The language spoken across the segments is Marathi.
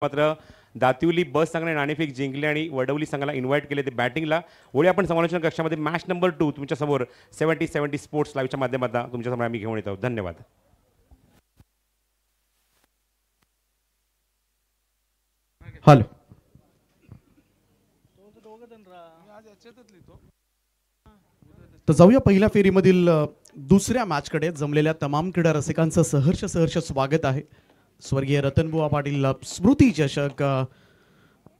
मात्र दातिवली बस संघाने नाणेफेक जिंकले आणि वडवली संघाला इन्व्हाइट केले ते बॅटिंगला. ओळी आपण समालोचन कक्षामध्ये मॅच नंबर 2 तुमच्यासमोर 70-70 स्पोर्ट्स लाईव्हच्या माध्यमातून तुमच्यासमोर आम्ही घेऊन येत आहोत. धन्यवाद. हॅलो तर जाऊया पहिल्या फेरीमधील दुसऱ्या मॅचकडे. जमलेल्या तमाम क्रीडा रसिकांचं सहर्ष स्वागत आहे. स्वर्गीय रतनबुवा पाटील स्मृती चषक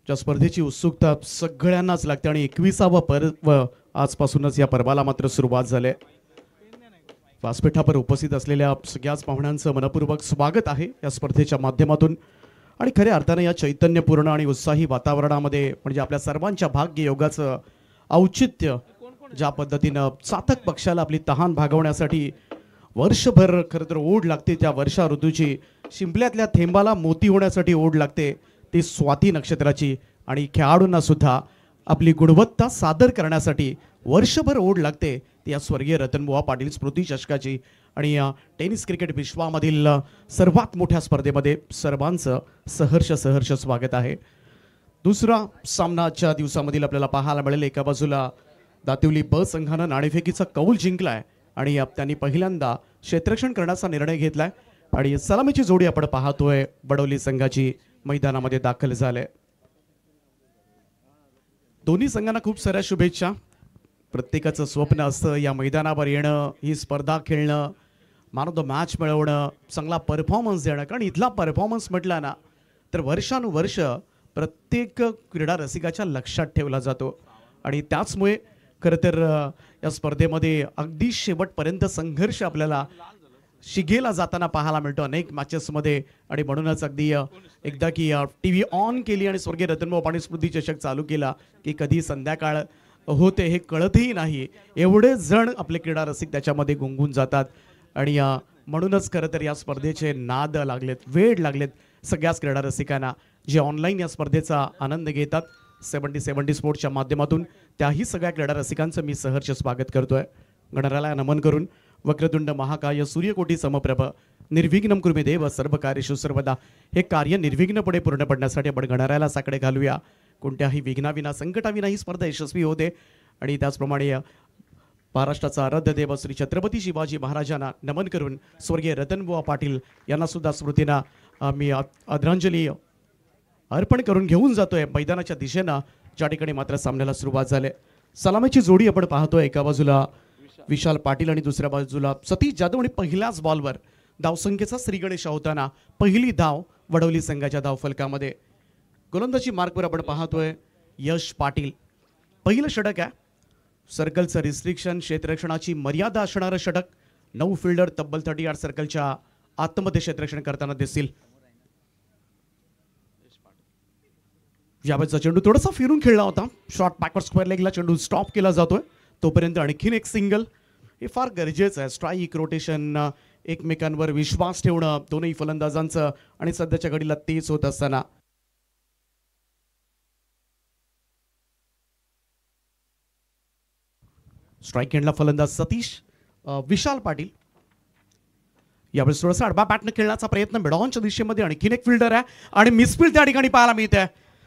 च्या स्पर्धेची उत्सुकता सगळ्यांनाच लागते आणि 21वा पर्व आजपासूनच या पर्वाला मात्र सुरुवात झाली. व्यासपीठावर उपस्थित असलेल्या सगळ्याच पाहुण्यांचं मनपूर्वक स्वागत आहे या स्पर्धेच्या माध्यमातून. आणि खऱ्या अर्थाने या चैतन्यपूर्ण आणि उत्साही वातावरणामध्ये म्हणजे आपल्या सर्वांच्या भाग्य योगाचं औचित्य ज्या पद्धतीनं चातक पक्षाला आपली तहान भागवण्यासाठी वर्षभर खरं तर ओढ लागते, त्या वर्षा ऋतूची शिंपल्यातल्या थेंबाला मोती होण्यासाठी ओढ लागते ती स्वाती नक्षत्राची. आणि खेळाडूंना सुद्धा आपली गुणवत्ता सादर करण्यासाठी वर्षभर ओढ लागते ती या स्वर्गीय रतनबुवा पाटील स्मृती चषकाची. आणि या टेनिस क्रिकेट विश्वामधील सर्वात मोठ्या स्पर्धेमध्ये सर्वांचं सहर्ष स्वागत आहे. दुसरा सामनाच्या दिवसामधील आपल्याला पाहायला मिळेल. एका बाजूला दातिवली ब संघानं नाणेफेकीचा कौल जिंकलाय आणि त्यांनी पहिल्यांदा क्षेत्ररक्षण करण्याचा निर्णय घेतलाय आणि सलामीची जोडी आपण पाहतोय वडवली संघाची मैदानामध्ये दाखल झाले. दोन्ही संघांना खूप साऱ्या शुभेच्छा. प्रत्येकाचं स्वप्न असतं या मैदानावर येणं, ही स्पर्धा खेळणं, मॅन ऑफ द मॅच मिळवणं, चांगला परफॉर्मन्स देणं. कारण इथला परफॉर्मन्स म्हटला ना तर वर्षानुवर्ष प्रत्येक क्रीडा रसिकाच्या लक्षात ठेवला जातो. आणि त्याचमुळे खरं तर या स्पर्धेमध्ये अगदी शेवटपर्यंत संघर्ष आपल्याला शिगेला जाताना पाहायला मिळतो अनेक मॅचेसमध्ये. आणि म्हणूनच अगदी एकदा की टी व्ही ऑन केली आणि स्वर्गीय रतनबुवा पाटील स्मृती चषक चालू केला की कधी संध्याकाळ होते हे कळतही नाही. एवढे जण आपले क्रीडा रसिक त्याच्यामध्ये गुंगून जातात. आणि म्हणूनच खरं तर या स्पर्धेचे नाद लागलेत, वेळ लागलेत सगळ्याच क्रीडा रसिकांना जे ऑनलाईन या स्पर्धेचा आनंद घेतात 70-70 स्पोर्ट्सच्या माध्यमातून. त्याही सगळ्या क्रीडा रसिकांचं मी सहर्ष स्वागत करतोय. गणरायाला नमन करून वक्रतुंड महाकाय सूर्यकोटी समप्रभ निर्विघ्नं कुरु मे देव सर्व कार्येषु सर्वदा हे कार्य निर्विघ्नपणे पूर्ण पडण्यासाठी आपण गणरायाला साकडे घालूया. कोणत्याही विघ्नाविना संकटाविना ही स्पर्धा यशस्वी होते. आणि त्याचप्रमाणे महाराष्ट्राचा आराध्य देव श्री छत्रपती शिवाजी महाराजांना नमन करून स्वर्गीय रतनबुवा पाटील यांना सुद्धा स्मृतींना मी आदरांजली अर्पण करून घेऊन जातोय मैदानाच्या दिशेनं ज्या ठिकाणी मात्र सामन्याला सुरुवात झाली. सलामीची जोडी आपण पाहतोय. एका बाजूला विशाल पाटील आणि दुसऱ्या बाजूला सतीश जाधव. आणि पहिल्याच बॉलवर धावसंख्येचा श्रीगणेश होताना पहिली धाव वडवली संघाच्या धावफलकामध्ये. गोलंदाजी मार्कवर आपण पाहतोय यश पाटील. पहिलं षटक आहे. सर्कलचं रिस्ट्रिक्शन, क्षेत्ररक्षणाची मर्यादा असणारं षटक. 9 फिल्डर तब्बल 38 सर्कलच्या आतमध्ये क्षेत्ररक्षण करताना दिसतील. यावेळेचा चेंडू थोडासा फिरून खेळला होता. शॉर्ट बॅकवर्ड स्क्वेअर लेगला चेंडू स्टॉप केला जातोय. तोपर्यंत आणखीन एक सिंगल हे फार गरजेचं आहे. स्ट्राईक, रोटेशन, एकमेकांवर विश्वास ठेवणं दोनही फलंदाजांचं. आणि सध्याच्या घडीला तेच होत असताना स्ट्राईक एंडला फलंदाज सतीश. विशाल पाटील यावेळेस थोडासा आडवा बॅटनं खेळण्याचा प्रयत्न. मिडॉनच्या दिशेमध्ये आणखीन एक फिल्डर आहे आणि मिसफील्ड त्या ठिकाणी पाहायला मिळते.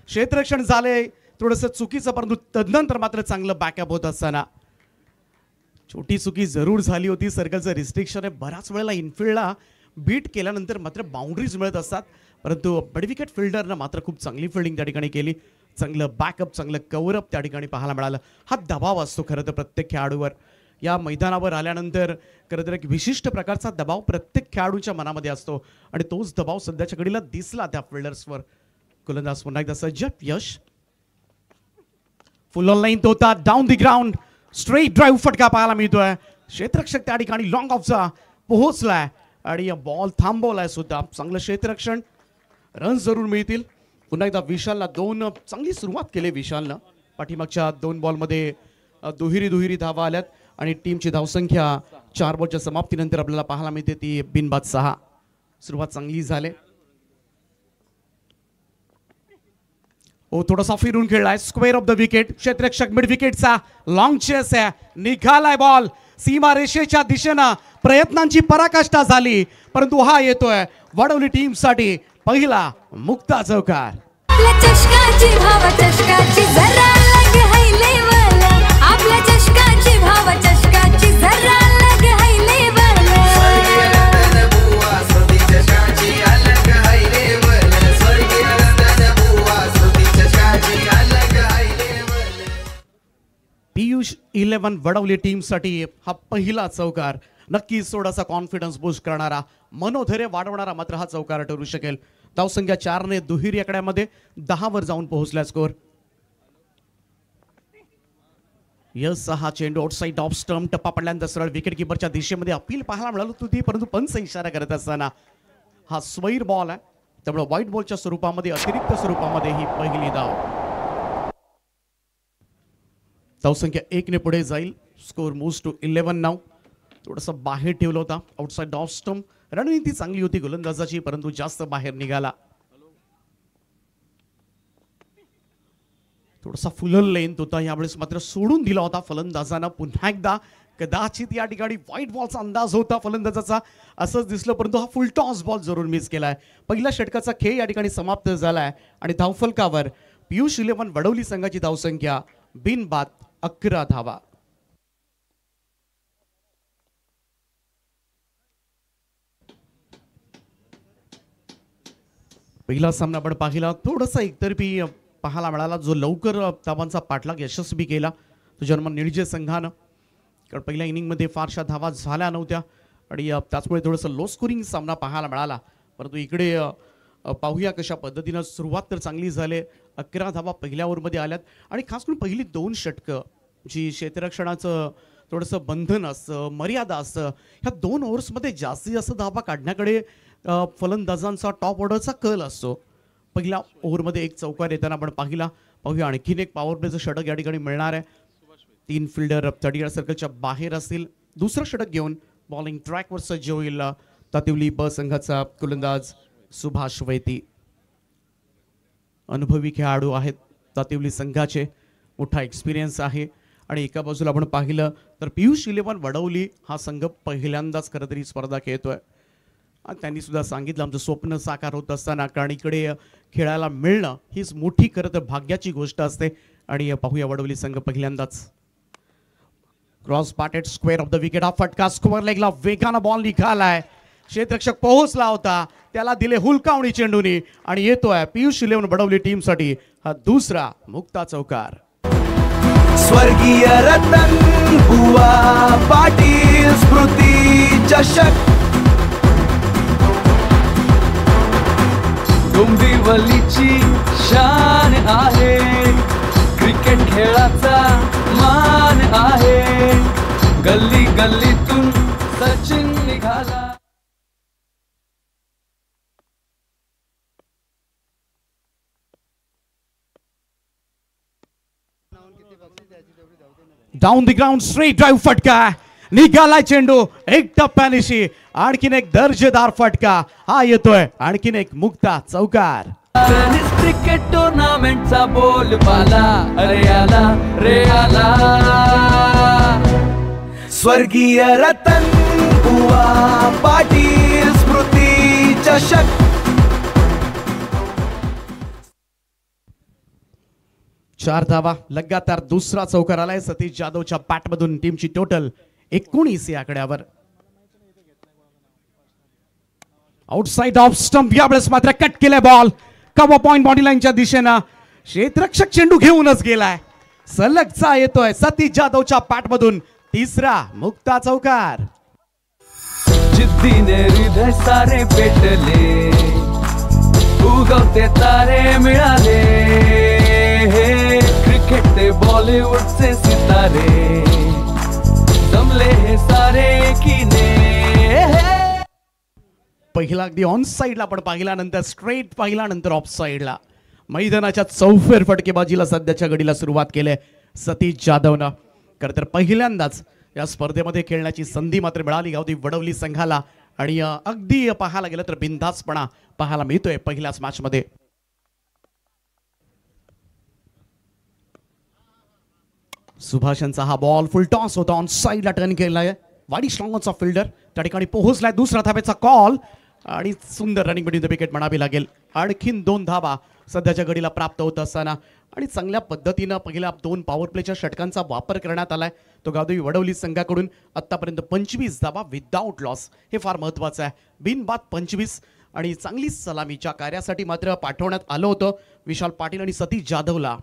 क्षेत्ररक्षण झाले थोडंसं चुकीचं, परंतु तदनंतर मात्र चांगलं बॅकअप होत असताना छोटी चुकी जरूर झाली होती. सर्कलचं रिस्ट्रिक्शन आहे. बऱ्याच वेळेला इनफिल्डला बीट केल्यानंतर मात्र बाउंड्रीज मिळत असतात, परंतु बडविकेट फिल्डरनं मात्र खूप चांगली फिल्डिंग त्या ठिकाणी केली. चांगलं बॅकअप, चांगलं कव्हरअप त्या ठिकाणी पाहायला मिळालं. हा दबाव असतो खरं तर प्रत्येक खेळाडूवर. या मैदानावर आल्यानंतर खरं तर एक विशिष्ट प्रकारचा दबाव प्रत्येक खेळाडूच्या मनामध्ये असतो आणि तोच दबाव सध्याच्या घडीला दिसला त्या फिल्डर्सवर. गोलंदाज पुन्हा एकदा सज्ज. यश फुल ऑन लाईन होता. Down the ground straight drive फटका पाहायला मिळतोय. क्षेत्ररक्षक त्या ठिकाणी लॉंग ऑफचा पोहोचलाय आणि बॉल थांबवलाय सुद्धा. चांगलं क्षेत्ररक्षण, रन जरूर मिळतील. पुन्हा एकदा विशालला 2 चांगली सुरुवात केली विशालनं. पाठीमागच्या 2 बॉलमध्ये दुहेरी धावा आल्यात आणि टीमची धावसंख्या 4 बॉलच्या समाप्तीनंतर आपल्याला पाहायला मिळते ती बिनबाद 6. सुरुवात चांगली झाली. थोडासा फिरून खेळलाय. Square of the wicket. क्षेत्ररक्षक मिड विकेटचा लॉंग चेस आहे. निघालाय बॉल सीमा रेषेच्या दिशेनं. प्रयत्नांची पराकाष्ठा झाली परंतु हा येतोय वडवली टीमसाठी पहिला मुक्ता चौकार. आपल्या चषकाची भाव चषकाची जरा अलग है लेवल. आपल्या चषकाची भाव चषकाची जरा अलग है लेवल. पियुष 11 वडवली टीमसाठी हा पहिला चौकार. नक्कीच थोडासा कॉन्फिडन्स बूस्ट करणारा, मनोधैर्य वाढवणारा मात्र हा चौकार ठरू शकेल. धावसंख्या 4 ने दुहेरी आकड्यामध्ये 10 वर जाऊन पोहोचला स्कोर. यस हा चेंडू आउटसाइड ऑफ स्टंप. टप्पा पडल्यानंतर सरळ विकेट किपरच्या दिशेमध्ये अपील पाहायला मिळालं होती, परंतु पंच इशारा करत असताना हा स्वैर बॉल आहे, त्यामुळे व्हाईट बॉलच्या स्वरूपामध्ये अतिरिक्त स्वरूपामध्ये ही पहिली धाव. धावसंख्या 1 ने पुढे जाईल. स्कोर मूव्स टू 11 नाव. थोडंसं बाहेर ठेवलं होता आउटसाइड ऑफ स्टंप. रणनीती चांगली होती गोलंदाजाची, परंतु जास्त बाहेर निघाला. थोडासा फुलल लेंथ होता, यावेळेस मात्र सोडून दिला होता फलंदाजानं. पुन्हा एकदा कदाचित या ठिकाणी व्हाईट बॉलचा अंदाज होता फलंदाजाचा, असंच दिसलं, परंतु हा फुल टॉस बॉल जरूर मिस केलाय. पहिल्या षटकाचा खेळ या ठिकाणी समाप्त झालाय आणि धावफलकावर पियुष 11 वडवली संघाची धावसंख्या बिनबाद 11 धावा. पहिला सामना आपण पाहिला, थोडासा एकतर्फी पाहायला मिळाला. जो लवकर धावांचा पाठलाग यशस्वी केला तो जर्मन निळजे संघानं, कारण पहिल्या इनिंगमध्ये फारशा धावा झाल्या नव्हत्या आणि त्याचमुळे थोडंसं लो स्कोरिंग सामना पाहायला मिळाला. परंतु इकडे पाहूया कशा पद्धतीनं सुरुवात तर चांगली झाली. 11 धावा पहिल्या ओव्हरमध्ये आल्यात आणि खास करून पहिली 2 षटकं जी क्षेत्ररक्षणाचं थोडंसं बंधन असतं, मर्यादा असतं, ह्या 2 ओव्हर्समध्ये जास्तीत जास्त धावा काढण्याकडे फलंदाजांचा टॉप ऑर्डरचा कल असतो. पहिल्या ओव्हरमध्ये 1 चौकार येताना आपण पाहूया आणखीन एक पॉवर प्लेचं षटक या ठिकाणी मिळणार आहे. 3 फिल्डर 30 यार्ड सर्कलच्या बाहेर असतील. दुसरं षटक घेऊन बॉलिंग ट्रॅकवर सज्ज होईल तातिवली ब संघाचा गोलंदाज सुभाष वैती. अनुभवी खेळाडू आहेत तातिवली संघाचे, मोठा एक्सपिरियन्स आहे. आणि एका बाजूला आपण पाहिलं तर पियुष 11 वडवली हा संघ पहिल्यांदाच खरं तरी स्पर्धा खेळतोय. त्यांनी सुद्धा सांगितलं आमचं स्वप्न साकार होत असताना, कारण इकडे खेळायला मिळणं हीच मोठी खरं तर भाग्याची गोष्ट असते. आणि पाहूया वडवली संघ पहिल्यांदाच cross batted square of the wicket. हा फटका स्क्वेअर लेगला वेगानं बॉल निघालाय. क्षेत्ररक्षक पोहोचला होता, त्याला दिले हुलकावणी चेंडूनी आणि येतोय पियुष 11 वडवली टीमसाठी हा दुसरा मुक्ता चौकार. स्वर्गीय रतन बुवा पाटील स्मृती चषक. डोंबिवलीची शान आहे, क्रिकेट खेळाचा मान आहे. गल्ली गल्लीतून सचिन निघाला. Down the ground straight drive फटका निघालाय चेंडू एक टप्प्यानिशी. आणखीन एक दर्जेदार फटका हा येतोय. आणखीन एक मुक्ता चौकार. क्रिकेट टुर्नामेंटचा बोलबाला अरे आला रे आला. स्वर्गीय रतन बुवा पाटील स्मृती चषक. चार धावा लगातार दुसरा चौकार आलाय सतीश जाधवच्या बॅटमधून. टीमची टोटल 19 या आकड्यावर. आउटसाइड ऑफ स्टंप, यावेळेस मात्र कट केलाय बॉल कव्हर पॉइंट बॉडी लाईनच्या दिशेनं. क्षेत्ररक्षक चेंडू घेऊनच गेलाय. सलगचा येतोय सतीश जाधवच्या बॅटमधून तिसरा मुक्ता चौकार. जिद्दीने हृदय सारे पेटले, उगवते तारे मिळाले. क्रिकेट ते बॉलिवूडचे सितारे जमले हे सारे किने. पहिला अगदी ऑन साइडला आपण पाहिला, नंतर स्ट्रेट पाहिला, नंतर ऑफ साइडला. मैदानाच्या चौफेर फटकेबाजीला सध्याच्या घडीला सुरुवात केली सतीश जाधवनं. खरं तर पहिल्यांदाच या स्पर्धेमध्ये खेळण्याची संधी मात्र मिळाली गावती वडवली संघाला. आणि अगदी पाहायला गेलं तर बिनधास्तपणा पाहायला मिळतोय पहिल्याच मॅच मध्ये. सुभाषांचा हा बॉल फुल टॉस होता, ऑन साइडला टर्न केलाय. वाडी स्ट्रॉंगचा फिल्डर त्या ठिकाणी पोहोचलाय. दुसरा धावेचा कॉल आणि सुंदर रनिंग बिटवीन द विकेट म्हणावी लागेल. आणखीन 2 धावा सध्याच्या घडीला प्राप्त होत असताना आणि चांगल्या पद्धतीनं पहिल्या 2 पॉवर प्लेच्या षटकांचा वापर करण्यात आलाय. तो गावदेवी वडवली संघाकडून आतापर्यंत 25 धावा विदाऊट लॉस, हे फार महत्त्वाचं आहे. बिनबाद 25 आणि चांगली सलामीच्या कार्यासाठी मात्र पाठवण्यात आलं होतं विशाल पाटील आणि सतीश जाधवला.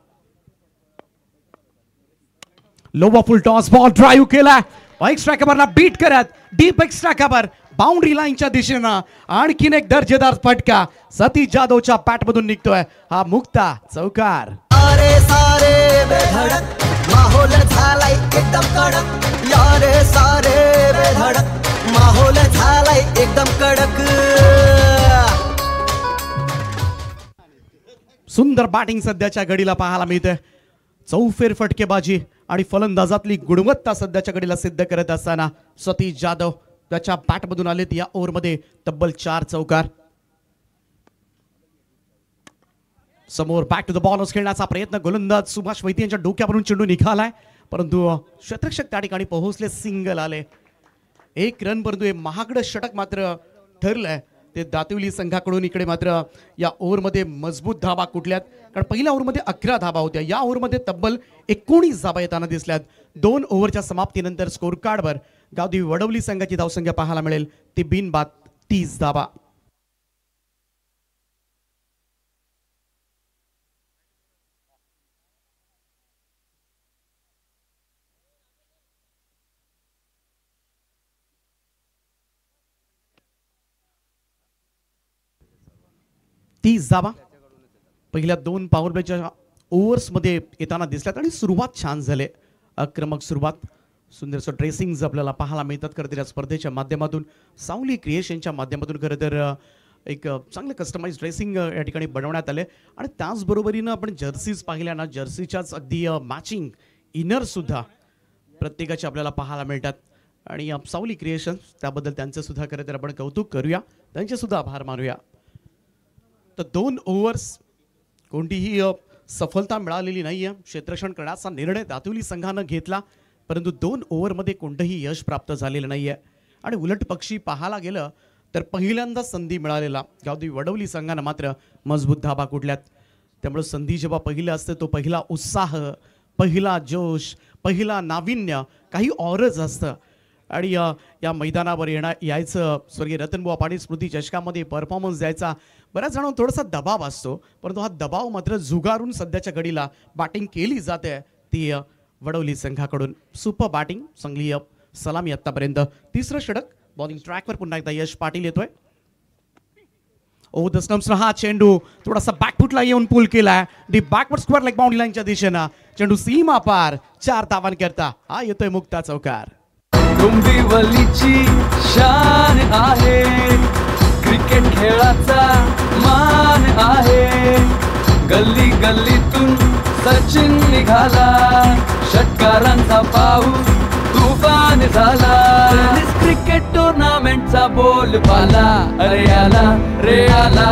Lower full toss ball drive केला एक्स्ट्रा कव्हरला बीट करत डीप एक्स्ट्रा कव्हर बाउंड्री लाईनच्या दिशेनं आणखीन एक दर्जेदार फटका सतीश जाधवच्या बॅटमधून निघतोय. हा मुक्ता चौकार. अरे सारे बेधडक माहोल झालाय एकदम कडक, यारे सारे बेधडक माहोल झालाय एकदम कडक. सुंदर बॅटिंग सध्याच्या घडीला पाहायला मिळते. चौफेर फटकेबाजी आणि फलंदाजातली गुणवत्ता सध्याच्या घडीला सिद्ध करत असताना सतीश जाधव त्याच्या बॅटमधून आलेत या ओव्हरमध्ये तब्बल 4 चौकार. समोर बॅक टू द बॉलर्स खेळण्याचा प्रयत्न गोलंदाज सुभाष वैद्य यांच्या डोक्यावरून चेंडू निघालाय, परंतु क्षेत्ररक्षक त्या ठिकाणी पोहोचले, सिंगल आले. 1 रन परंतु हे महागडं षटक मात्र ठरलंय ते दातिवली संघाकडून. इकडे मात्र या ओव्हरमध्ये मजबूत धावा कुठल्यात, कारण पहिल्या ओव्हरमध्ये 11 धावा होत्या, या ओव्हरमध्ये तब्बल 19 धावा येताना दिसल्यात. 2 ओव्हरच्या समाप्तीनंतर स्कोर कार्डवर गावदेवी वडवली संघाची धावसंख्या पाहायला मिळेल ती बिनबाद 30 धावा. धावा पहिल्या 2 पॉवर प्लेच्या ओव्हर्समध्ये येताना दिसल्यात आणि सुरुवात छान झाले, आक्रमक सुरुवात. सुंदरसं ड्रेसिंग आपल्याला पाहायला मिळतात खरं तर या स्पर्धेच्या माध्यमातून. सावली क्रिएशनच्या माध्यमातून खरं तर एक चांगलं कस्टमाइज ड्रेसिंग या ठिकाणी बनवण्यात आले. आणि त्याचबरोबरीनं आपण जर्सीज पाहिल्या ना, जर्सीच्याच अगदी मॅचिंग इनरसुद्धा प्रत्येकाचे आपल्याला पाहायला मिळतात. आणि सावली क्रिएशन त्याबद्दल त्यांचं सुद्धा खरं तर आपण कौतुक करूया, त्यांचेसुद्धा आभार मानूया. तर 2 ओव्हर्स कोणतीही सफलता मिळालेली नाही आहे. क्षेत्ररक्षण करण्याचा निर्णय दातिवली संघानं घेतला, परंतु 2 ओव्हरमध्ये कोणतंही यश प्राप्त झालेलं नाही आहे. आणि उलट पक्षी पाहायला गेलं तर पहिल्यांदा संधी मिळालेला गावदेवी वडवली संघानं मात्र मजबूत धाबा कुठल्यात. त्यामुळे संधी जेव्हा पहिलं असतं तो पहिला उत्साह, पहिला जोश, पहिला नाविन्य काही औरच असतं. आणि या मैदानावर यायचं स्वर्गीय रतनबुवा पाटील स्मृती चषकामध्ये परफॉर्मन्स द्यायचा बऱ्याच जणांना थोडासा दबाव असतो, परंतु हा दबाव मात्र झुगारून सध्याच्या घडीला बॅटिंग केली जाते ती वडवली संघाकडून. सुपर बॅटिंग, चांगली सलामी आतापर्यंत. 3रं षटक बॉलिंग ट्रॅकवर पुन्हा एकदा यश पाटील येतोय. द स्टम्प्सनं हा चेंडू थोडासा बॅकफुटला येऊन पुल केलाय D backward square leg boundary लाईनच्या दिशेनं. चेंडू सीमा पार 4 धावांकरता हा येतोय मुक्ता चौकार. डोंबिवलीची शान आहे, क्रिकेट खेळाचा मान आहे. गल्ली गल्लीतून सचिन निघाला, षटकारांचा पाऊस तुफान झाला. क्रिकेट टुर्नामेंटचा बोलबाला अरे आला रे आला.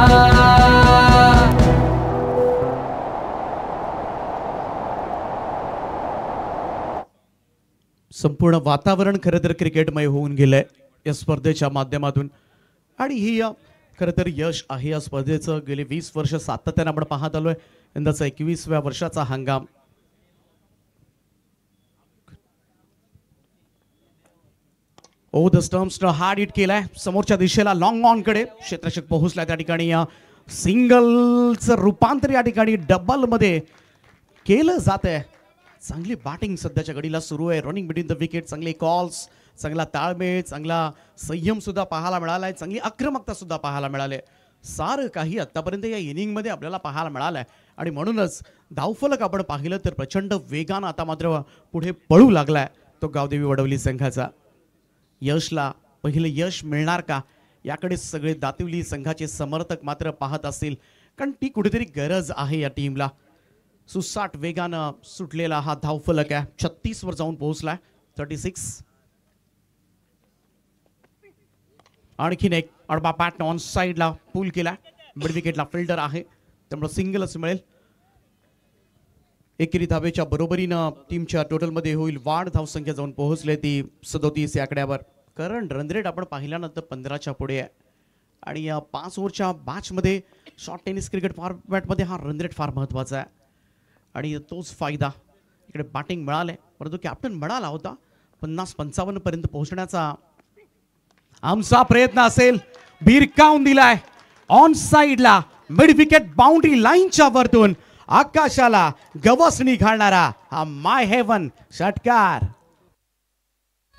संपूर्ण वातावरण खरं तर क्रिकेटमय होऊन गेलंय या स्पर्धेच्या माध्यमातून. आणि ही खरं तर यश आहे या स्पर्धेचं. गेले 20 वर्ष सातत्यानं आपण पाहत आलोय. यंदाचा 21व्या वर्षाचा हंगाम. द स्टम्प्सनं हार्ड हिट केलाय समोरच्या दिशेला लॉंग ऑन कडे. क्षेत्ररक्षक पोहोचलाय त्या ठिकाणी. सिंगलचं रूपांतर या ठिकाणी डबल मध्ये केलं जात आहे. चांगली बॅटिंग सध्याच्या घडीला सुरू आहे. रनिंग बिटवीन द विकेट, चांगले कॉल्स, चांगला ताळमेळ, चांगला संयम सुद्धा पाहायला मिळालाय, चांगली आक्रमकता सुद्धा पाहायला मिळाले. सारं काही आतापर्यंत या इनिंगमध्ये आपल्याला पाहायला मिळालंय. आणि म्हणूनच धावफलक आपण पाहिलं तर प्रचंड वेगानं आता मात्र पुढे पळू लागलाय तो गावदेवी वडवली संघाचा. यशला पहिलं यश मिळणार का याकडे सगळे दातिवली संघाचे समर्थक मात्र पाहत असतील, कारण ती कुठेतरी गरज आहे या टीमला. सुसाट वेगानं सुटलेला हा धावफलक आहे 36 वर जाऊन पोहोचलाय. 36. आणखीन एक अडबा पॅटन ऑन साइडला पूल केला. मिड विकेटला फिल्डर आहे त्यामुळे सिंगलच मिळेल. एकेरी धावेच्या बरोबरीनं टीमच्या टोटलमध्ये होईल वाढ. धावसंख्या जाऊन पोहोचले ती 37 या आकड्यावर. करंट रन रेट आपण पाहिल्यानंतर 15च्या पुढे आहे. आणि 5 ओव्हरच्या मॅचमध्ये शॉर्ट टेनिस क्रिकेट फॉर्मॅटमध्ये हा रन रेट फार महत्त्वाचा आहे आणि तोच फायदा इकडे बॅटिंग मिळाले. परंतु कॅप्टन म्हणाला होता 50-55 पर्यंत पोहोचण्याचा आमचा प्रयत्न असेल. भिरकावून दिलाय ऑन साइडला मिड विकेट बाउंड्री लाईनच्या वरतून आकाशाला गवसणी घालणारा हा माय हेवन षटकार.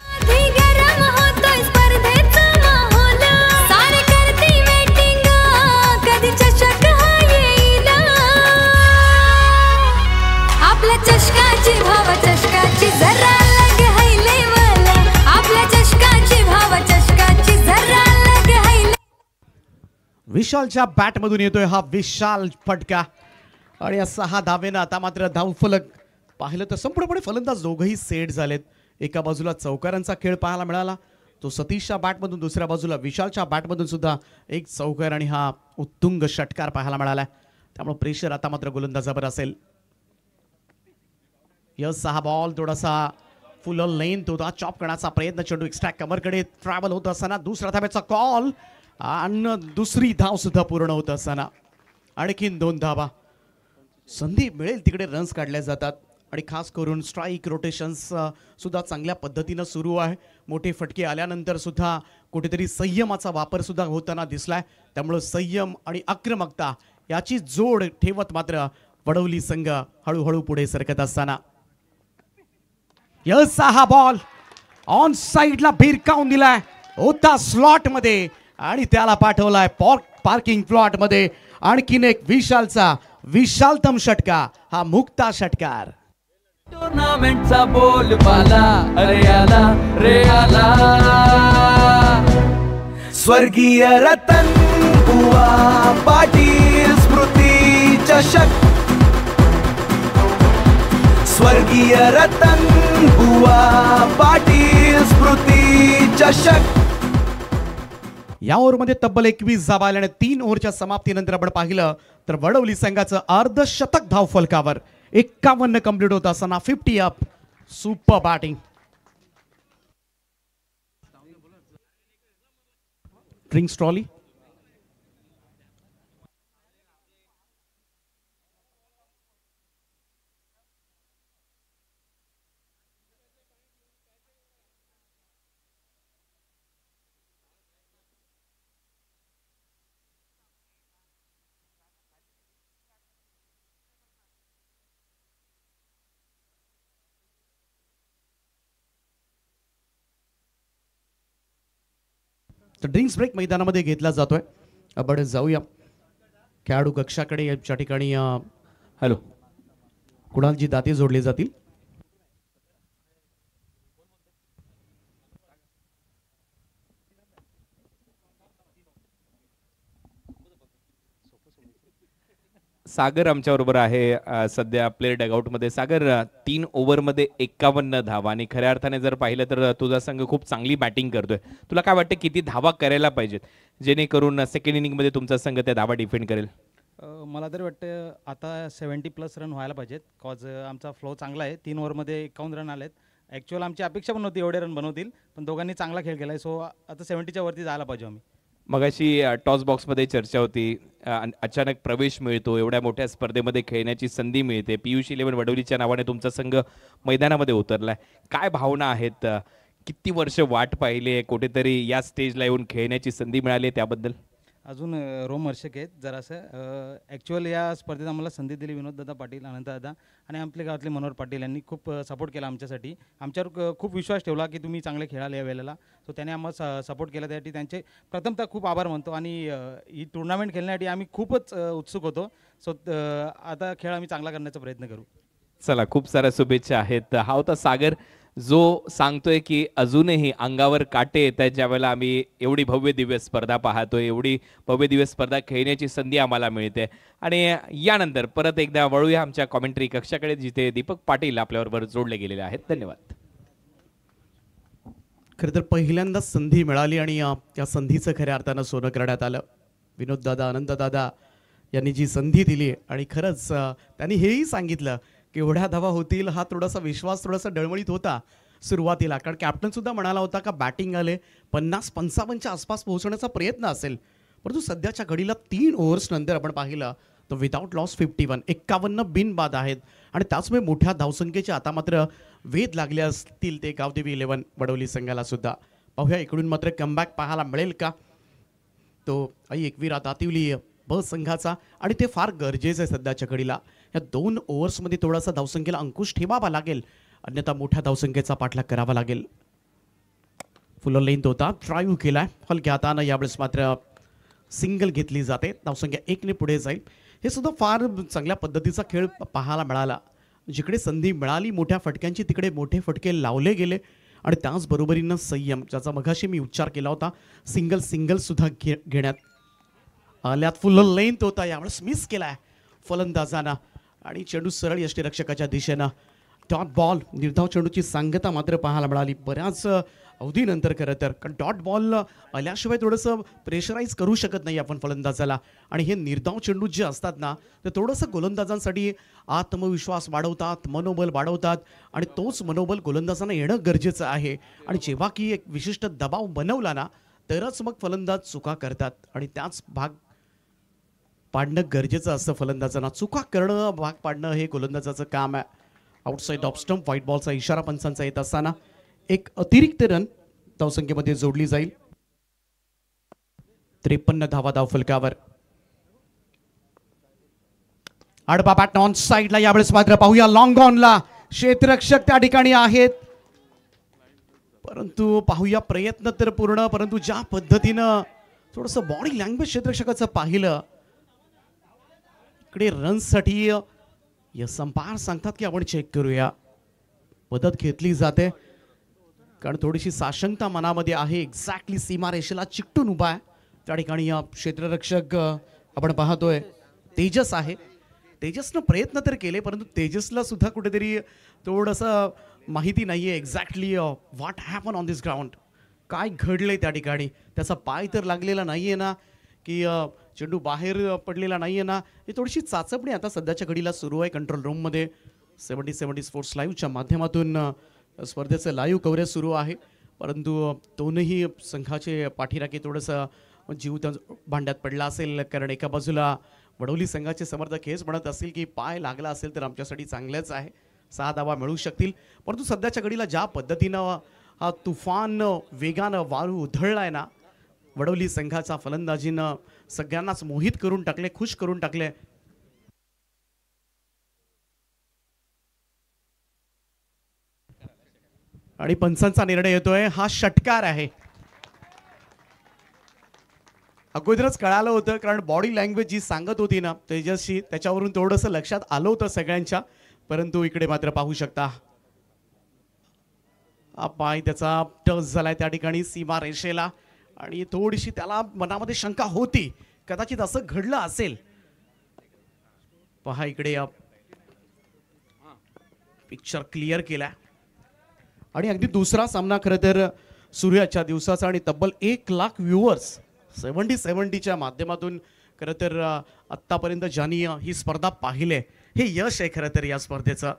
आधी गरम होतोय स्पर्धेचा माहोल, सारे करते वेटिंग, कधी चषक हा येईल. आपल्या चषकाची भाव चषकाची जरा अलग है लेवल, आपल्या चषकाची भाव चषकाची जरा अलग है. विशालच्या बॅटमधून येतोय हा विशाल फटका आणि 6 धावेनं आता मात्र धावफलक पाहिलं तर संपूर्णपणे फलंदाज दोघंही सेट झालेत. एका बाजूला चौकारांचा खेळ पाहायला मिळाला, तो सतीशच्या बॅटमधून, दुसऱ्या बाजूला विशालच्या बॅटमधून सुद्धा एक चौकार आणि हा उत्तुंग षटकार पाहायला मिळाला. त्यामुळे प्रेशर आता मात्र गोलंदाजावर असेल. 6 बॉल थोडासा फुल लेन होता, चॉप करण्याचा प्रयत्न, चेंडू एक्स्ट्रा कमरकडे ट्रॅव्हल होत असताना दुसऱ्या धाब्याचा कॉल आणि दुसरी धाव सुद्धा पूर्ण होत असताना आणखीन 2 धावा. संधी मिळेल तिकडे रन्स काढले जातात आणि खास करून स्ट्राईक रोटेशन्स सुद्धा चांगल्या पद्धतीनं सुरू आहे. मोठे फटके आल्यानंतर सुद्धा कुठेतरी संयमाचा वापर सुद्धा होताना दिसलाय. त्यामुळे संयम आणि आक्रमकता याची जोड ठेवत मात्र वडवली संघ हळूहळू पुढे सरकत असताना 6 बॉल ऑन साइडला भिरकावून दिलाय होता स्लॉट मध्ये आणि त्याला पाठवलाय पार्किंग प्लॉट मध्ये. आणखीन एक विशालचा विशालतम षटका हा मुक्ता षटकार. टुर्नामेंटचा बोलबाला अरे आला रे आला. स्वर्गीय रतन बुवा पाटील स्मृती चषक, स्वर्गीय रतन बुवा पाटील स्मृती चषक. या ओव्हरमध्ये तब्बल 21 धावा आल्याने 3 ओव्हरच्या समाप्तीनंतर आपण पाहिलं तर वडवली संघाचं अर्धशतक धाव फलकावर 51 कंप्लीट होत असताना 50 up. Super batting. Drinks trolley तर ड्रिंक्स ब्रेक मैदानामध्ये घेतला जातोय. आपण जाऊया खेळाडू कक्षाकडे. याच्या ठिकाणी हॅलो, कुणालजी दाते जोडले जातील. सागर आमच्याबरोबर आहे सध्या प्लेअर डगआउटमध्ये. सागर, 3 ओव्हरमध्ये 51 धावा आणि खऱ्या अर्थाने जर पाहिलं तर तुझा संघ खूप चांगली बॅटिंग करतोय. तुला काय वाटतं किती धावा करायला पाहिजेत जेणेकरून सेकंड इनिंगमध्ये तुमचा संघ त्या धावा डिफेंड करेल? मला तरी वाटतं आता 70+ रन व्हायला पाहिजेत. कॉज आमचा फ्लो चांगला आहे. 3 ओव्हरमध्ये 51 रन आलेत. ॲक्च्युअल आमची अपेक्षा पण नव्हती एवढे रन बनवतील, पण दोघांनी चांगला खेळ केला आहे. सो आता 70च्या वरती जायला पाहिजे आम्ही. मगाशी टॉस बॉक्समध्ये चर्चा होती, अचानक प्रवेश मिळतो, एवढ्या मोठ्या स्पर्धेमध्ये खेळण्याची संधी मिळते. पीयूष 11 वडवलीच्या नावाने तुमचा संघ मैदानामध्ये उतरलाय. काय भावना आहेत? किती वर्ष वाट पाहिली आहे, कुठेतरी या स्टेजला येऊन खेळण्याची संधी मिळाली त्याबद्दल? अजून रोमहर्षक आहेत जरासं. ॲक्च्युअल या स्पर्धेत आम्हाला संधी दिली विनोददादा पाटील, आनंददादा आणि आपल्या गावातले मनोहर पाटील यांनी खूप सपोर्ट केला आमच्यासाठी. आमच्यावर खूप विश्वास ठेवला की तुम्ही चांगले खेळाल या वेळेला. सो त्याने आम्हाला सपोर्ट केला. त्यासाठी त्यांचे प्रथमतः खूप आभार मानतो. आणि ही टुर्नामेंट खेळण्यासाठी आम्ही खूपच उत्सुक होतो. सो आता खेळ आम्ही चांगला करण्याचा प्रयत्न करू. चला, खूप साऱ्या शुभेच्छा आहेत. हा होता सागर, जो सांगतोय की अजूनही अंगावर काटे येत आहेत ज्यावेळेला आम्ही एवढी भव्य दिव्य स्पर्धा पाहतोय, एवढी भव्य दिव्य स्पर्धा खेळण्याची संधी आम्हाला मिळते. आणि यानंतर परत एकदा वळूया आमच्या कॉमेंट्री कक्षाकडे, जिथे दीपक पाटील आपल्याबरोबर जोडले गेलेले आहेत. धन्यवाद. खरं तर पहिल्यांदाच संधी मिळाली आणि त्या संधीचं खऱ्या अर्थानं सोनं करण्यात आलं. विनोददादा, आनंददादा यांनी जी संधी दिली आणि खरंच त्यांनी हेही सांगितलं की एवढ्या धावा होतील, हा थोडासा विश्वास थोडासा डळमळीत होता सुरुवातीला. कारण कॅप्टन सुद्धा म्हणाला होता का बॅटिंग आले 50-55च्या आसपास पोहोचण्याचा प्रयत्न असेल. परंतु सध्याच्या घडीला 3 ओव्हर्स नंतर आपण पाहिलं तर विदाउट लॉस 51 51 बिनबाद आहेत आणि त्याचमुळे मोठ्या धावसंख्येचे आता मात्र वेध लागले असतील ते गावदेवी 11 वडवली संघाला सुद्धा. पाहूया इकडून मात्र कमबॅक पाहायला मिळेल का तो एकविरा दातिवली ब संघाचा, आणि ते फार गरजेचं आहे सध्याच्या घडीला. या 2 ओव्हर्समध्ये थोडासा धावसंख्येला अंकुश ठेवावा लागेल, अन्यथा मोठ्या धावसंख्येचा पाठलाग करावा लागेल. फुल लेंथ होता, ड्राईव्ह केलाय हलक्या हातानं, यावेळेस मात्र सिंगल घेतली जाते, धावसंख्या 1ने पुढे जाईल. हे सुद्धा फार चांगल्या पद्धतीचा खेळ पाहायला मिळाला. जिकडे संधी मिळाली मोठ्या फटक्यांची तिकडे मोठे फटके लावले गेले आणि त्याचबरोबरीनं संयम, ज्याचा मगाशी मी उच्चार केला होता, सिंगल सुद्धा घेण्यात आल्यात. फुल लेंथ होता, यावेळेस मिस केलाय फलंदाजांना आणि चेंडू सरळ यष्टीरक्षकाच्या दिशेनं. डॉट बॉल, निर्धाव चेंडूची सांगता मात्र पाहायला मिळाली बऱ्याच अवधीनंतर. खरं तर कारण डॉट बॉल आल्याशिवाय थोडंसं प्रेशराईज करू शकत नाही आपण फलंदाजाला, आणि हे निर्धाव चेंडू जे असतात ना ते थोडंसं गोलंदाजांसाठी आत्मविश्वास वाढवतात, मनोबल वाढवतात, आणि तोच मनोबल गोलंदाजांना येणं गरजेचं आहे. आणि जेव्हा की एक विशिष्ट दबाव बनवला ना तरच मग फलंदाज चुका करतात, आणि त्याच भाग पाडणं गरजेचं असतं फलंदाजांना. चुका करणं, भाग पाडणं हे गोलंदाजाचं काम आहे. आउटसाईड ऑफ स्टंप, व्हाईट बॉलचा इशारा पंचांचा येत असताना एक अतिरिक्त रन धावसंख्येमध्ये जोडली जाईल. 53 धावा धावफलकावर. आडबा बॅट ऑन साईडला, यावेळेस मात्र पाहूया लॉंग ऑनला क्षेत्ररक्षक त्या ठिकाणी आहेत, परंतु पाहूया प्रयत्न तर पूर्ण, परंतु ज्या पद्धतीनं थोडंसं बॉडी लँग्वेज क्षेत्ररक्षकाचं पाहिलं, इकडे रनसाठी संपार सांगतात की आपण चेक करूया, पद्धत घेतली जाते कारण थोडीशी साशंकता मनामध्ये आहे. एक्झॅक्टली सीमारेषेला चिकटून उभा आहे त्या ठिकाणी क्षेत्ररक्षक आपण पाहतोय तेजस आहे. तेजसनं प्रयत्न तर केले, परंतु तेजसला सुद्धा कुठेतरी थोडंसं माहिती नाहीये exactly what happen on this ground, काय घडलंय त्या ठिकाणी. त्याचा पाय तर लागलेला नाहीये ना, की चेंडू बाहेर पडलेला नाहीये ना, ही थोडीशी चाचपणी आता सध्याच्या घडीला सुरू आहे कंट्रोल रूममध्ये. 70 स्पोर्ट्स लाईव्हच्या माध्यमातून स्पर्धेचं लाईव्ह कव्हरेज सुरू आहे, परंतु दोनही संघाचे पाठीराखे थोडंसं जीव भांड्यात पडला असेल, कारण एका बाजूला वडवली संघाचे समर्थक हेच म्हणत असतील की पाय लागला असेल तर आमच्यासाठी चांगलंच आहे, 6 धावा मिळू शकतील. परंतु सध्याच्या घडीला ज्या पद्धतीनं हा तुफान वेगानं वाळू उधळलाय ना, वडवली संघाचा फलंदाजीनं सगळ्यांनाच मोहित करून टाकले, खुश करून टाकले. आणि पंचांचा निर्णय येतोय, हा षटकार आहे. अगोदरच कळालं होतं, कारण बॉडी लँग्वेज जी सांगत होती ना तेजस्वी, त्याच्यावरून थोडंसं लक्षात आलं होतं सगळ्यांच्या, परंतु इकडे मात्र पाहू शकता हा पाय त्याचा टच झालाय त्या ठिकाणी सीमा रेषेला, आणि थोडीशी त्याला मनामध्ये शंका होती कदाचित असं घडलं असेल. पहा इकडे पिक्चर क्लिअर केला, आणि अगदी दुसरा सामना खरं तर सूर्याच्या दिवसाचा, आणि तब्बल 1 लाख व्ह्युअर्स 70-70च्या माध्यमातून खरं तर आत्तापर्यंत ज्यांनी ही स्पर्धा पाहिले हे यश आहे खरं तर या स्पर्धेचं.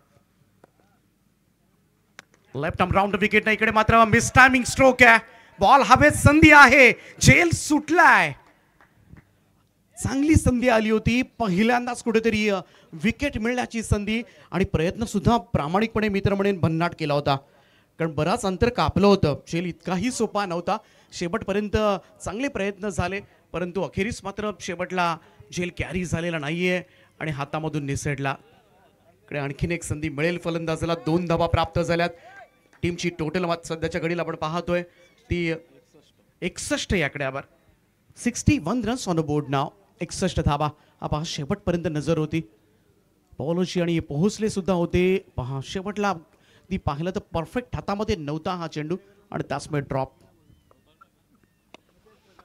लेफ्ट आर्म राऊंड विकेट नाही, इकडे मात्र मिस टायमिंग स्ट्रोक आहे, बॉल हवेत, संधी आहे, झेल सुटलाय. चांगली संधी आली होती, पहिल्यांदाच कुठेतरी विकेट मिळण्याची संधी, आणि प्रयत्न सुद्धा प्रामाणिकपणे मित्र म्हणून भन्नाट केला होता, कारण बराच अंतर कापलं होतं. झेल इतकाही सोपा नव्हता, शेवटपर्यंत चांगले प्रयत्न झाले, परंतु अखेरीस मात्र शेवटला झेल कॅरी झालेला नाहीये आणि हातामधून निसटला. इकडे आणखीन एक संधी मिळेल फलंदाजाला, 2 धावा प्राप्त झाल्यात. टीमची टोटल सध्याच्या घडीला आपण पाहतोय ती 61 याकड्यावर, 61 रन्स ऑन द बोर्ड नाव, 61 धावा. हा पहा शेवटपर्यंत नजर होती पॉलोची, आणि पोहोचले सुद्धा होते. पहा शेवटला ती पाहिलं तर परफेक्ट हातामध्ये नव्हता हा चेंडू, आणि त्याचमुळे ड्रॉप.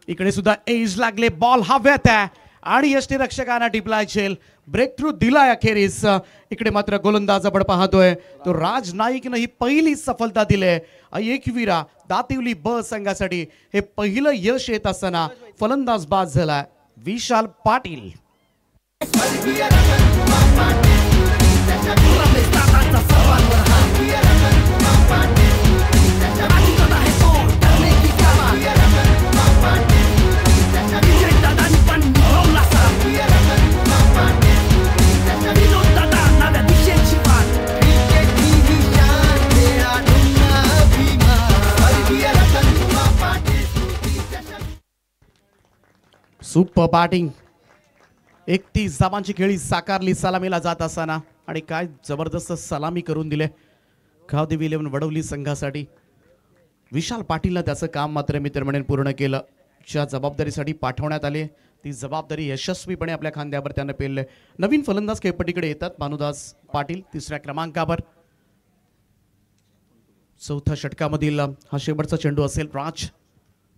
इकडे सुद्धा एज लागले, बॉल हव्यात आहे, आणि यष्टीरक्षकांना टिपलाय झेल, ब्रेक थ्रू दिलाय अखेरीस. इकडे मात्र गोलंदाज आपण पाहतोय तो राज नाईकनं ही पहिली सफलता दिले एकविरा दातिवली ब संघासाठी. हे पहिलं यश येत असताना फलंदाज बाद झालाय विशाल पाटील. सुपर बॅटिंग 31 धावांची खेळी साकारली सलामीला जात असताना आणि काय जबरदस्त सलामी करून दिले गावदेवी 11 वडवली संघासाठी. विशाल पाटीलनं त्याचं काम मात्र मित्र म्हणून पूर्ण केलं. ज्या जबाबदारीसाठी पाठवण्यात आले ती जबाबदारी यशस्वीपणे आपल्या खांद्यावर त्यानं पेलले. नवीन फलंदाज खेळपट्टीकडे येतात भानुदास पाटील 3ऱ्या क्रमांकावर. चौथ्या षटकामधील हा शेवटचा चेंडू असेल.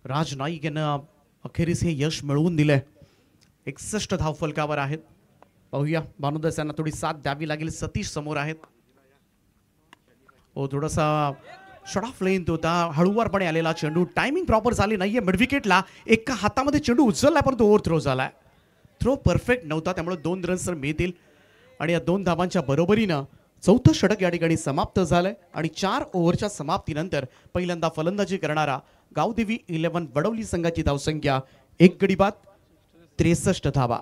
राज नाईक यानं अखेरीस हे यश मिळवून दिलंय. 61 धावफलकावर आहेत. पाहूया भानुदास यांना थोडी साथ द्यावी लागेल. सतीश समोर आहेत. थोडासा शॉट ऑफ लेंथ होता, हळूवारपणे आलेला चेंडू. टायमिंग प्रॉपर झाली नाहीये. मिड विकेटला एका हातामध्ये चेंडू उचलला परंतु ओव्हर थ्रो झालाय. थ्रो परफेक्ट नव्हता त्यामुळे 2 रन्स मिळतील आणि या 2 धावांच्या बरोबरीनं चौथं षटक या ठिकाणी समाप्त झालंय आणि 4 ओव्हरच्या समाप्तीनंतर पहिल्यांदा फलंदाजी करणारा गावदेवी 11 वडवली संघाची धावसंख्या 1 गडी बाद 63 धावा.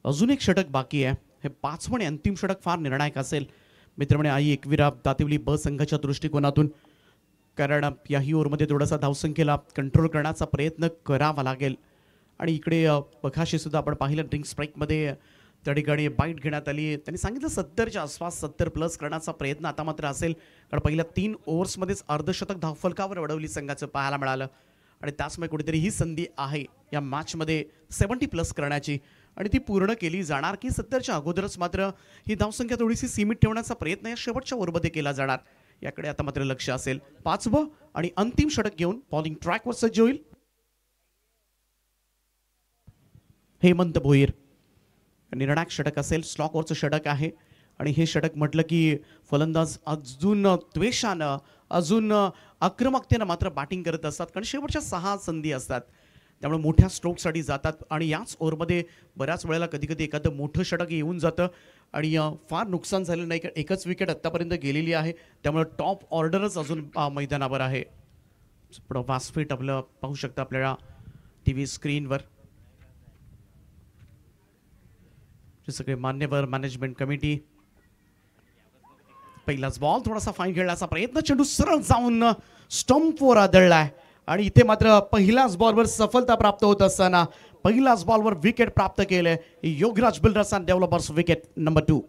अजून एक षटक बाकी आहे. हे 5वं आणि अंतिम षटक फार निर्णायक असेल मित्रमणे आई एकविरा दातिवली ब संघाच्या दृष्टिकोनातून, कारण याही ओव्हरमध्ये थोडासा धावसंख्येला कंट्रोल करण्याचा प्रयत्न करावा लागेल. आणि इकडे बघाशी सुद्धा आपण पाहिलं ड्रिंक स्ट्राईकमध्ये त्या ठिकाणी बाईट घेण्यात आली. त्यांनी सांगितलं 70च्या आसपास 70+ करण्याचा प्रयत्न आता मात्र असेल, कारण पहिल्या 3 ओव्हर्समध्येच अर्धशतक धावफलकावर वडवली संघाचं पाहायला मिळालं आणि त्याचमुळे कुठेतरी ही संधी आहे या मॅचमध्ये 70+ करण्याची आणि ती पूर्ण केली जाणार की 70च्या अगोदरच मात्र ही धावसंख्या थोडीशी सीमित ठेवण्याचा प्रयत्न या शेवटच्या ओव्हरमध्ये केला जाणार याकडे आता मात्र लक्ष असेल. 5वं आणि अंतिम षटक घेऊन बॉलिंग ट्रॅकवर सज्ज होईल हेमंत भोईर. निर्णायक षटक असेल, स्लॉकवरचं षटक आहे आणि हे षटक म्हटलं की फलंदाज अजून त्वेषानं अजून आक्रमकतेनं मात्र बॅटिंग करत असतात, कारण शेवटच्या 6 संधी असतात त्यामुळे मोठ्या स्ट्रोकसाठी जातात आणि याच ओव्हरमध्ये बऱ्याच वेळेला कधी एखादं मोठं षटक येऊन जातं आणि फार नुकसान झालेलं नाही, कारण एकच विकेट आत्तापर्यंत गेलेली आहे त्यामुळे टॉप ऑर्डरच अजून मैदानावर आहे. पुढं वासफीट आपलं पाहू शकता आपल्याला TV स्क्रीनवर. सगळे मान्यवर मॅनेजमेंट कमिटी. पहिलाच बॉल थोडासा फाईन खेळण्याचा प्रयत्न, चेंडू सरळ जाऊन स्टंपवर आदळलाय आणि इथे मात्र पहिल्याच बॉलवर सफलता प्राप्त होत असताना पहिल्याच बॉलवर विकेट प्राप्त केले Yograj builders and developers. Wicket number 2.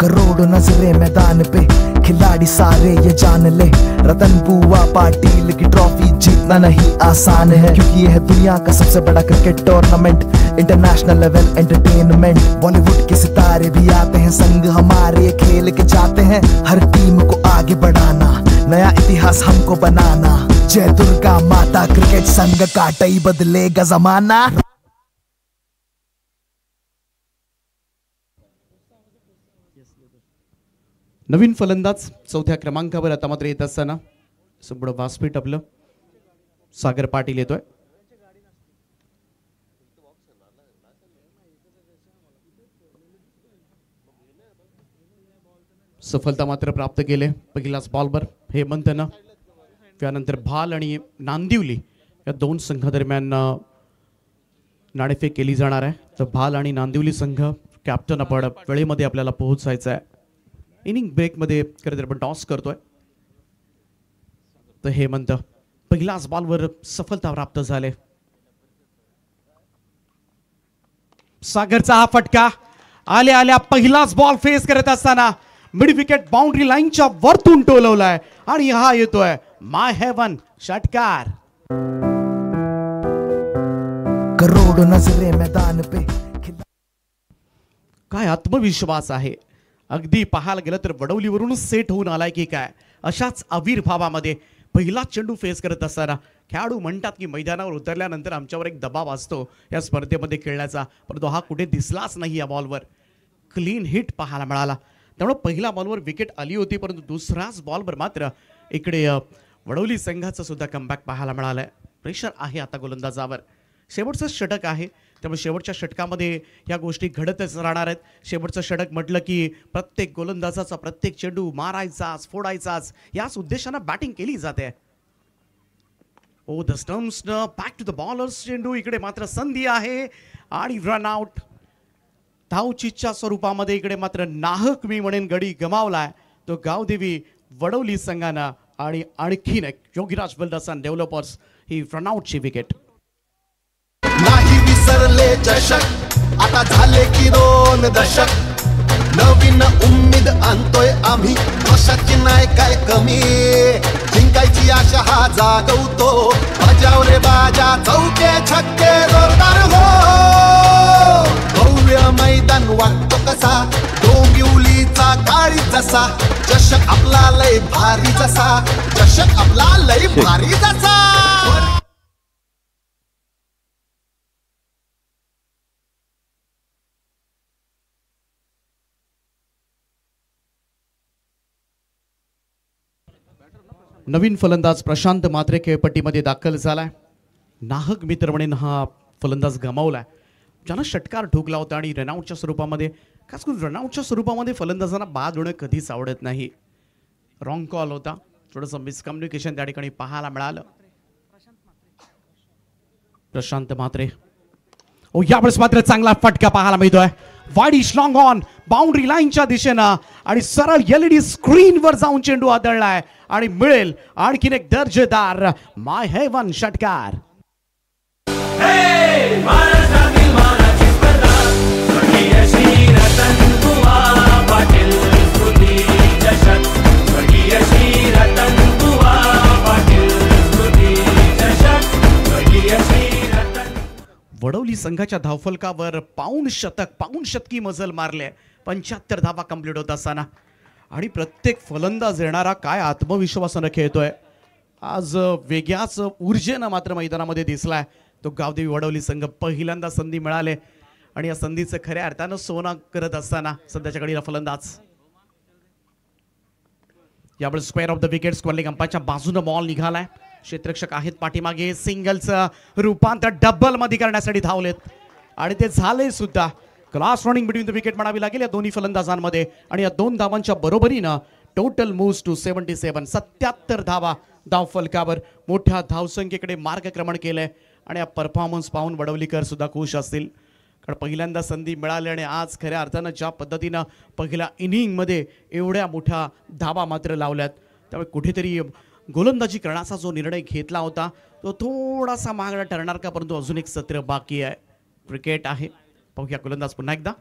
करोड़ों नजरे मैदान पे, खिलाड़ी सारे ये जान ले, रतन बुआ पाटिल की ट्रॉफी जीतना नहीं आसान है, क्योंकि ये है दुनिया का सबसे बड़ा cricket tournament, international level entertainment. Bollywood के सितारे भी आते हैं संग हमारे, खेल के जाते हैं हर टीम को आगे बढ़ाना, नया इतिहास हमको बनाना. जय दुर्गा माता क्रिकेट संघ, काटई बदलेगा जमाना. नवीन फलंदाज 4थ्या क्रमांकावर आता मात्र येत असताना पुढं वासपीठ आपलं सागर पाटील येतोय. सफलता मात्र प्राप्त केले पहिलाच बॉलवर हेमंतनं. त्यानंतर भाल आणि नांदिवली या 2 संघादरम्यान नाणेफेक केली जाणार आहे. तर भाल आणि नांदिवली संघ कॅप्टन आपण वेळेमध्ये आपल्याला पोहोचायचं आहे. इनिंग ब्रेकमध्ये खरं तर आपण टॉस करतोय. तर हेमंत पहिल्याच बॉलवर सफलता प्राप्त झाले. सागरचा हा फटका आल्या आल्या पहिलाच बॉल फेस करत असताना मिड विकेट बाउंड्री लाईनच्या वरतून टोलवलाय आणि हा येतोय माय हेवन षटकार. करोड़ों नजरे मैदान पे, काय आत्मविश्वास आहे. अगदी पाहायला गेलं तर वडवलीवरूनच सेट होऊन आलाय की काय. अशाच आविर्भावामध्ये पहिला चेंडू फेस करत असताना खेळाडू म्हणतात की मैदानावर उतरल्यानंतर आमच्यावर एक दबाव असतो या स्पर्धेमध्ये खेळण्याचा, परंतु हा कुठे दिसलाच नाही. या बॉलवर क्लीन हिट पाहायला मिळाला. त्यामुळे पहिल्या बॉलवर विकेट आली होती, परंतु दुसऱ्याच बॉलवर मात्र इकडे वडवली संघाचं सुद्धा कमबॅक पाहायला मिळालंय. प्रेशर आहे आता गोलंदाजावर. शेवटचं षटक आहे त्यामुळे शेवटच्या षटकामध्ये या गोष्टी घडतच राहणार आहेत. शेवटचं षटक म्हटलं की प्रत्येक गोलंदाजाचा प्रत्येक चेंडू मारायचाच फोडायचाच याच उद्देशानं बॅटिंग केली जाते. ओ द स्टम्प्सनं बॅक टू द बॉलर्स चेंडू. इकडे मात्र संधी आहे आणि रन आउट. धावचीच्या स्वरूपामध्ये इकडे मात्र नाहक मी म्हणेन गडी गमावलाय तो गावदेवी वडवली संघानं आणि आणखीन एक योगीराज बिल्डर्स अँड डेव्हलपर्स ही रनआउटची विकेट. नाही विसरले चषक आता झाले की 2 दशक नवीन उम्मीद आणतोय आम्ही कशाची नाही काय कमी जिंकायची आशा हा जागवतो बजाव रे बाजा चौके छक्के जोरदार हो भव्य मैदान वाटतो कसा डोंबिवलीचा काळी जसा चषक आपला लय भारी जसा चषक आपला लय भारी जसा. नवीन फलंदाज प्रशांत मात्रे खेळपट्टीमध्ये दाखल झालाय. नाहक मित्र म्हणून हा फलंदाज गमावलाय ज्यानं षटकार ठोकला होता आणि रनआउटच्या स्वरूपामध्ये खास करून रनआउटच्या स्वरूपामध्ये फलंदाजांना बाद होणं कधीच आवडत नाही. रॉंग कॉल होता थोडंसं मिसकम्युनिकेशन त्या ठिकाणी पाहायला मिळालं. प्रशांत मात्रे यावेळेस मात्र चांगला फटका पाहायला मिळतोय वाईड लॉंग ऑन बाउंड्री लाईनच्या दिशेनं आणि सरळ LED स्क्रीनवर जाऊन चेंडू आदळलाय आणि मिळेल आणखीन एक दर्जेदार माय हेवन षटकार. वडवली संघाच्या धावफलकावर पाऊण शतकी मजल मारले 75 धावा कंप्लीट होत असताना आणि प्रत्येक फलंदाज येणारा काय आत्मविश्वासानं खेळतोय आज वेगळ्याच ऊर्जेनं मात्र मैदानामध्ये दिसलाय तो गावदेवी वडवली संघ. पहिल्यांदा संधी मिळाले आणि या संधीचं खऱ्या अर्थानं सोनं करत असताना सध्याच्या घडीला फलंदाज यावेळेस स्क्वेअर ऑफ द विकेट स्क्वेअरलिंग अंपायरच्या बाजूनं बॉल निघालाय. क्षेत्ररक्षक आहेत पाठीमागे सिंगलचं रूपांतर डबल मध्ये करण्यासाठी धावलेत आणि ते झाले सुद्धा. Class running between the wicket म्हणावी लागेल या दोन्ही फलंदाजांमध्ये आणि या 2 धावांच्या बरोबरीनं टोटल मूव्स टू 77 77 धावा धावफलकावर मोठ्या धावसंख्येकडे मार्गक्रमण केलंय आणि या परफॉर्मन्स पाहून वडवलीकर सुद्धा खुश असतील कारण पहिल्यांदा संधी मिळाली आणि आज खऱ्या अर्थानं ज्या पद्धतीनं पहिल्या इनिंगमध्ये एवढ्या मोठ्या धावा मात्र लावल्यात त्यामुळे कुठेतरी गोलंदाजी करण्याचा जो निर्णय घेतला होता तो थोडासा मागणं ठरणार का परंतु अजून एक सत्र बाकी आहे. क्रिकेट आहे पाहूया गोलंदाज पुन्हा एकदा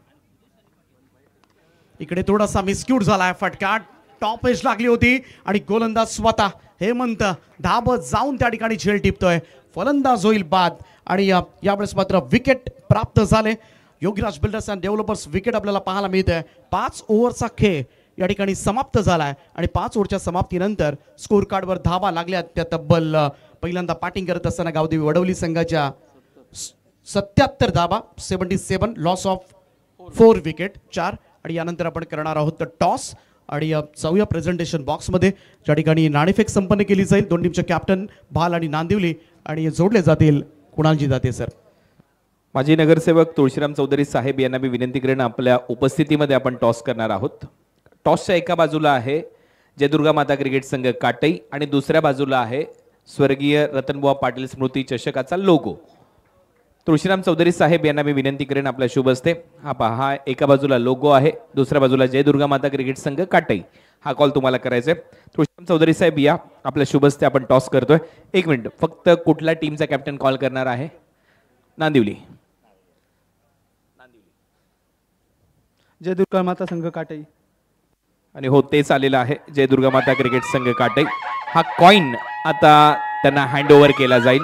इकडे थोडासा मिसक्यूट झालाय फटका टॉप एज लागली होती आणि गोलंदाज स्वतः हेमंत धाबत जाऊन त्या ठिकाणी झेल टिपतोय फलंदाज होईल बाद आणि यावेळेस मात्र विकेट प्राप्त झाले. Yogiraj builders and developers wicket आपल्याला पाहायला मिळतंय. 5 ओव्हरचा खेळ या ठिकाणी समाप्त झालाय आणि 5 ओव्हरच्या समाप्तीनंतर स्कोर कार्डवर धावा लागल्यात त्या तब्बल पहिल्यांदा बॅटिंग करत असताना गावदेवी वडवली संघाच्या 77 धावा 77 लॉस ऑफ 4 विकेट 4 आणि यानंतर आपण करणार आहोत टॉस आणि जाऊया प्रेझेंटेशन बॉक्समध्ये ज्या ठिकाणी नाणेफेक संपन्न केली जाईल. 2 टीमचे कॅप्टन भाल आणि नांदिवली आणि जोडले जातील कुणालजी जाते सर. माजी नगरसेवक तुळशीराम चौधरी साहेब यांना मी विनंती करेन आपल्या उपस्थितीमध्ये आपण टॉस करणार आहोत. टॉसच्या एका बाजूला आहे जय दुर्गा माता क्रिकेट संघ काटई आणि दुसऱ्या बाजूला आहे स्वर्गीय रतनबुवा पाटील स्मृती चषकाचा लोगो. तुळशीराम चौधरी साहेब यांना मी विनंती करेन आपल्या शुभ हस्ते हा पहा हा एका बाजूला लोगो आहे दुसऱ्या बाजूला जय दुर्गा माता क्रिकेट संघ काटई हा कॉल तुम्हाला करायचा आहे. तुळशीराम चौधरी साहेब या आपल्या शुभ हस्ते आपण टॉस करतोय. 1 मिनिट फक्त कुठल्या टीमचा कॅप्टन कॉल करणार आहे. नांदिवली जय दुर्गा माता संघ काटई आणि हो तेच आलेलं आहे जय दुर्गा माता क्रिकेट संघ काटई. हा कॉइन आता त्यांना हँड ओव्हर केला जाईल.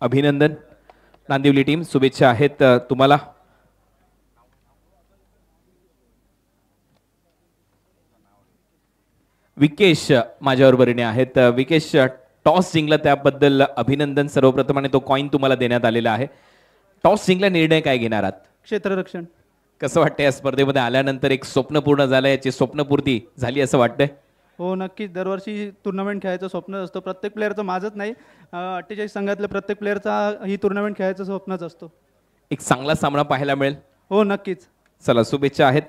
अभिनंदन नांदिवली टीम शुभेच्छा आहेत तुम्हाला. विकेश माझ्याबरोबरीने आहेत. विकेश टॉस जिंकला त्याबद्दल अभिनंदन सर्वप्रथम आणि तो कॉइन तुम्हाला देण्यात आलेला आहे. टॉस जिंकला निर्णय काय घेणार आहात. क्षेत्ररक्षण. कसं वाटतंय या स्पर्धेमध्ये आल्यानंतर एक स्वप्न पूर्ण झालं याची स्वप्नपूर्ती झाली असं वाटतंय. हो नक्कीच दरवर्षी टुर्नामेंट खेळायचं स्वप्न असतं प्रत्येक प्लेअरचं माझंच नाही 48 संघातल्या प्रत्येक प्लेअरचा ही टुर्नामेंट खेळायचं स्वप्नच असतो. एक चांगला सामना पाहायला मिळेल. हो नक्कीच. चला शुभेच्छा आहेत.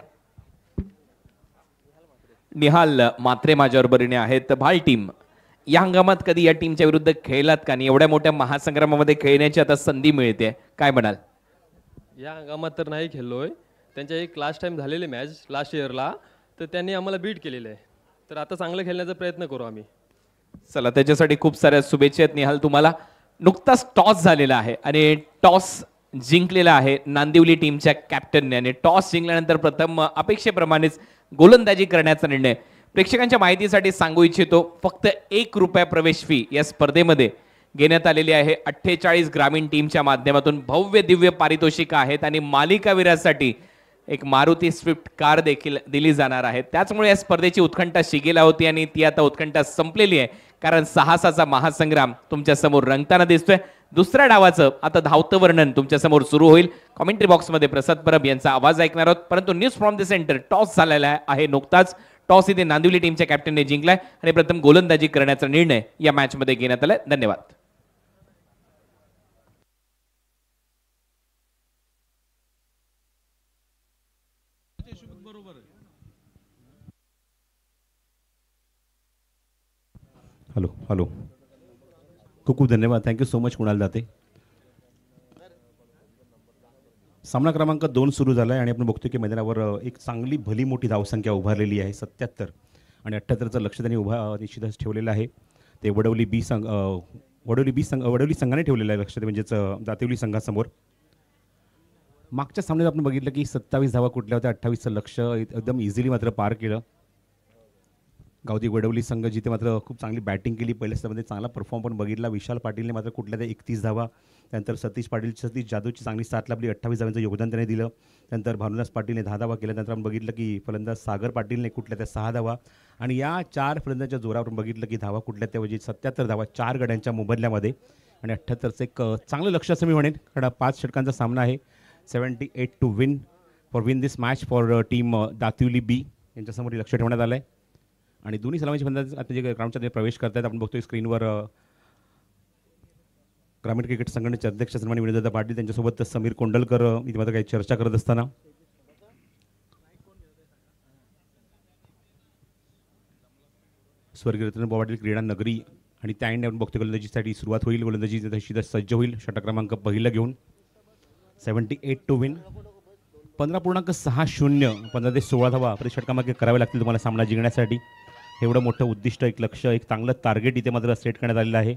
निहाल मात्रे माझ्याबरोबरीने आहेत. भाल टीम या हंगामात कधी या टीमच्या विरुद्ध खेळलात का? आणि एवढ्या मोठ्या महासंग्रामामध्ये खेळण्याची आता संधी मिळते, काय म्हणाल? या हंगामात तर नाही खेळलोय. त्यांच्या एक लास्ट टाइम झालेली मॅच लास्ट इयरला, तर त्यांनी आम्हाला बीट केलेलं आहे. तर आता चांगलं खेळण्याचा प्रयत्न करू आम्ही. चला, त्याच्यासाठी खूप साऱ्या शुभेच्छा आहेत निहाल तुम्हाला. नुकताच टॉस झालेला आहे आणि टॉस जिंकलेला आहे नांदिवली टीमच्या कॅप्टनने. आणि टॉस जिंकल्यानंतर प्रथम अपेक्षेप्रमाणेच गोलंदाजी करण्याचा निर्णय. प्रेक्षकांच्या माहितीसाठी सांगू इच्छितो, फक्त ₹1 प्रवेश फी या स्पर्धेमध्ये घेण्यात आलेली आहे. 48 ग्रामीण टीमच्या माध्यमातून भव्य दिव्य पारितोषिक आहेत आणि मालिकावीरासाठी एक मारुती स्विफ्ट कार देखील दिली जाणार आहे. त्याचमुळे या स्पर्धेची उत्कंठा शिगेला होती आणि ती आता उत्कंठा संपलेली आहे, कारण साहसाचा महासंग्राम तुमच्या समोर रंगताना दिसतोय. दुसऱ्या डावाचं आता धावतं वर्णन तुमच्या समोर सुरू होईल. कॉमेंट्री बॉक्समध्ये प्रसाद परब यांचा आवाज ऐकणार आहोत. परंतु news from the centre, toss झालेला आहे नुकताच. टॉस इथे नांदिवली टीमच्या कॅप्टनने जिंकलाय आणि प्रथम गोलंदाजी करण्याचा निर्णय या मॅच मध्ये घेण्यात आलाय. धन्यवाद. हॅलो हॅलो, खूप खूप धन्यवाद. Thank you so much Kunal Date. सामना क्रमांक 2 सुरू झाला आहे आणि आपण बघतो की मैदानावर एक चांगली भली मोठी धावसंख्या उभारलेली आहे. 77 आणि 78चं लक्ष त्यांनी निश्चितच ठेवलेलं आहे. ते वडवली संघाने ठेवलेलं आहे लक्ष, ते म्हणजेच दातिवली संघासमोर. मागच्या सामन्यात आपण बघितलं की 27 धावा कुठल्या होत्या, 28चं लक्ष एकदम इझिली मात्र पार केलं. गावदी वडवली संघ जिथे मात्र खूप चांगली बॅटिंग केली, पहिल्या सामन्यामध्ये चांगला परफॉर्म पण बघितला. विशाल पाटीलने मात्र कुठल्या त्या 31 धावा, त्यानंतर सतीश जाधवची चांगली साथ लाभली, 28 धावांचं योगदान त्याने दिलं. त्यानंतर भानुदास पाटीलने 10 धावा केल्या. त्यानंतर आपण बघितलं की फलंदाज सागर पाटीलने कुठल्या त्या 6 धावा आणि या 4 फलंदाजांच्या जोरावर बघितलं की धावा कुठल्या त्या म्हणजे 77 धावा 4 गड्यांच्या मोबदल्यामध्ये आणि 78चं एक चांगलं लक्ष असं मी म्हणेन, कारण 5 षटकांचा सामना आहे. 78 to win this match for team Dativali B यांच्यासमोर लक्ष ठेवण्यात आलं आहे. आणि दोन्ही सलामीचे फलंदाज आता जे ग्राउंडच्या प्रवेश करतात, आपण बघतोय स्क्रीनवर ग्रामीण क्रिकेट संघटनेचे अध्यक्ष सन्माननीय विनोददादा पाटील, त्यांच्यासोबत समीर कोंडलकर इथे मात्र काही चर्चा करत असताना. स्वर्गीय रत्नभाऊ पाटील क्रीडा नगरी आणि त्या एंडने आपण बघतोय गोलंदाजीसाठी सुरुवात होईल. गोलंदाजी तशी सज्ज होईल षटक क्रमांक पहिलं घेऊन. 78 to win, 15.60 15 ते 16 धावा प्रति षटकामागे करावे लागतील तुम्हाला सामना जिंकण्यासाठी. एवढं मोठं उद्दिष्ट, एक लक्ष, एक चांगलं टार्गेट इथे मात्र सेट करण्यात आलेलं आहे.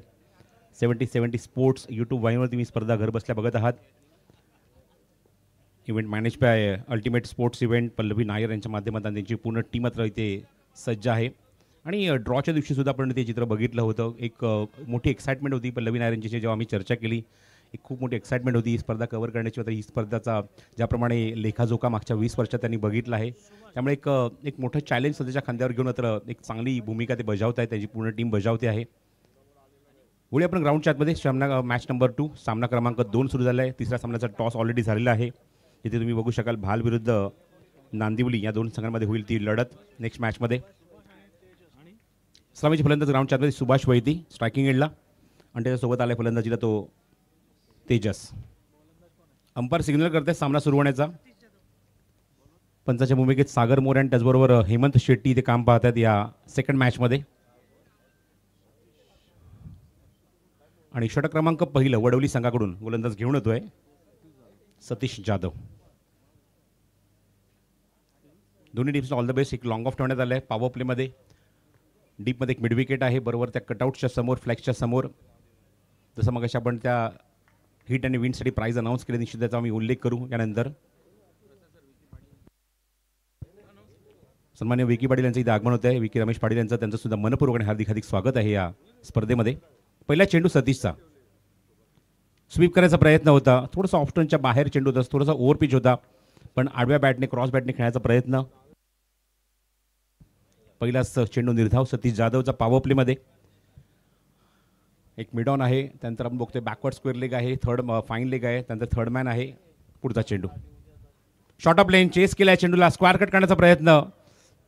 70 स्पोर्ट्स यूट्यूब वाहिनीवर तुम्ही स्पर्धा घर बसल्या बघत आहात. Event manage by ultimate sports event Pallavi Nair यांच्या माध्यमातून त्यांची पूर्ण टीम मात्र इथे सज्ज आहे. आणि ड्रॉच्या दिवशीसुद्धा आपण ते चित्र बघितलं होतं. एक मोठी एक्साइटमेंट होती पल्लवी नायर यांची, जेव्हा आम्ही चर्चा केली. एक खूप मोठी एक्साइटमेंट होती ही स्पर्धा कव्हर करण्याची. आता ही स्पर्धाचा ज्याप्रमाणे लेखाजोखा मागच्या 20 वर्षात त्यांनी बघितला आहे, त्यामुळे एक मोठं चॅलेंज सध्याच्या खांद्यावर घेऊन मात्र एक चांगली भूमिका ते बजावत आहे, त्याची पूर्ण टीम बजावते आहे. पुढे आपण ग्राउंडच्या आतमध्ये सामना मॅच नंबर 2 सामना क्रमांक 2 सुरू झाला आहे. तिसऱ्या सामन्याचा टॉस ऑलरेडी झालेला आहे. इथे तुम्ही बघू शकाल भाल विरुद्ध नांदिवली या 2 संघांमध्ये होईल ती लढत नेक्स्ट मॅचमध्ये. सलामीचे फलंदाज ग्राउंडच्या आतमध्ये सुभाष वैदी स्ट्रायकिंग एंडला आणि त्याच्यासोबत आला फलंदाजीला तो तेजस. अंपायर सिग्नल करते सामना सुरू होण्याचा. पंचाच्या भूमिकेत सागर मोरे आणि त्याचबरोबर हेमंत शेट्टी इथे काम पाहतात या सेकंड मॅचमध्ये. आणि षटक क्रमांक पहिलं वडवली संघाकडून गोलंदाज घेऊन येतोय सतीश जाधव. दोन्ही टीम्सला ऑल द बेस्ट. एक लॉंग ऑफ ठेवण्यात आलं आहे पॉवर प्लेमध्ये. डीपमध्ये एक मिड विकेट आहे बरोबर त्या कटआउटच्या समोर, फ्लॅक्सच्या समोर. जसं मग अशा आपण त्या हिट आणि विनसाठी प्राइज अनाऊन्स केले, निश्चित त्याचा आम्ही उल्लेख करू यानंतर. सन्मान्य विकी पाटील यांचं इथे आगमन होत आहे. विकी रमेश पाटील यांचं सुद्धा मनपूर्वक आणि हार्दिक स्वागत आहे या स्पर्धेमध्ये. पहिला चेंडू सतीशचा स्वीप करायचा प्रयत्न होता, थोडासा ऑफस्टनच्या बाहेर चेंडू होता, थोडासा ओव्हर पिच होता, पण आडव्या बॅटने क्रॉस बॅटने खेळण्याचा प्रयत्न. पहिलाच चेंडू निर्धाव सतीश जाधवचा पॉवर प्लेमध्ये. एक मिड ऑन आहे, त्यानंतर आपण बघतोय बॅकवर्ड स्क्वेअर लेग आहे, थर्ड फाईन लेग आहे, त्यानंतर थर्ड मॅन आहे. पुढचा चेंडू शॉर्ट ऑफ लेन चेस केला, चेंडूला स्क्वेअर कट करण्याचा प्रयत्न.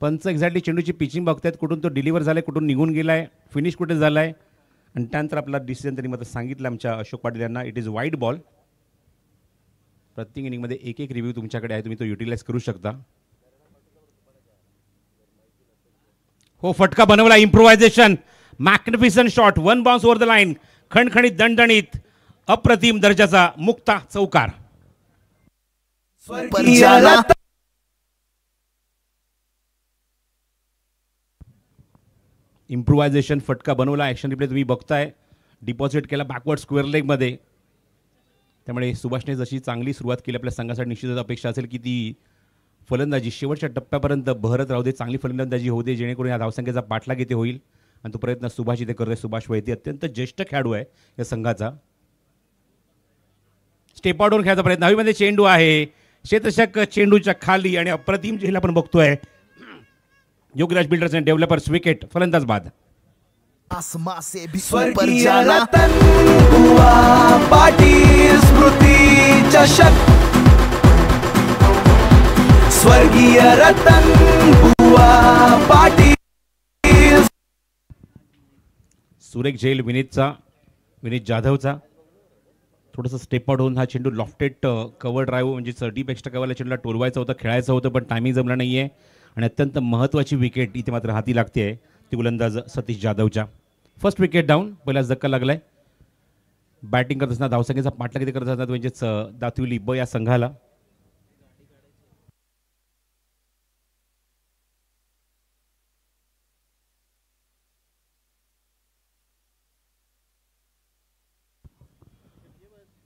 पंच एक्झॅक्टली चेंडूची पिचिंग बघतायत, कुठून तो डिलिव्हर झालाय, कुठून निघून गेलाय, फिनिश कुठे झालाय. आणि त्यानंतर आपला डिसिजन त्यांनी मात्र सांगितलं आमच्या अशोक पाटील यांना, इट इज वाईड बॉल. प्रत्येक इनिंगमध्ये एक रिव्ह्यू तुमच्याकडे आहे, तुम्ही तो युटिलाइज करू शकता. हो, फटका बनवला, improvisation magnificent shot, one bounce over the line, खणखणीत दणदणीत अप्रतिम दर्जाचा मुक्ता चौकार. इम्प्रुव्हायझेशन फटका बनवला. ॲक्शन रिप्ले तुम्ही बघताय. डिपॉझिट केला बॅकवर्ड स्क्वेअर लेगमध्ये. त्यामुळे सुभाषने जशी चांगली सुरुवात केली आपल्या संघासाठी निश्चितच अपेक्षा असेल की ती फलंदाजी शेवटच्या टप्प्यापर्यंत बहरत राहू दे, चांगली फलंदाजी होऊ दे, जेणेकरून या धावसंख्येचा पाठलाग इथे होईल. आणि तो प्रयत्न सुभाष इथे करतोय. सुभाष वैद्य अत्यंत ज्येष्ठ खेळाडू आहे या संघाचा. स्टेप आउटवर खेळायचा प्रयत्न. हवेमध्ये चेंडू आहे, क्षेत्ररक्षक चेंडूच्या खाली आणि अप्रतिम झेल आपण बघतोय. Yograj builders and developers wicket, फलंदाज बाद. आसमां से भी स्वर्गीय रतन बुवा पाटील स्मृती चषक. स्वर्गीय रतन बुवा पाटील. सुरेख झेल विनीत जाधवचा. थोडंसं स्टेप आउट होऊन हा चेंडू लॉफ्टेड कव्हर ड्राईव्ह म्हणजे डीप एक्स्ट्रा कव्हरला चेंडूला टोलवायचं होतं, खेळायचं होतं, पण टायमिंग जमलं नाही आहे. आणि अत्यंत महत्त्वाची विकेट इथे मात्र हाती लागते आहे ती गोलंदाज सतीश जाधवच्या. First wicket down. पहिलाच धक्का लागलाय. बॅटिंग करत असताना धावसंख्येचा पाठलाग किती करत असताना म्हणजेच दातिवली ब या संघाला.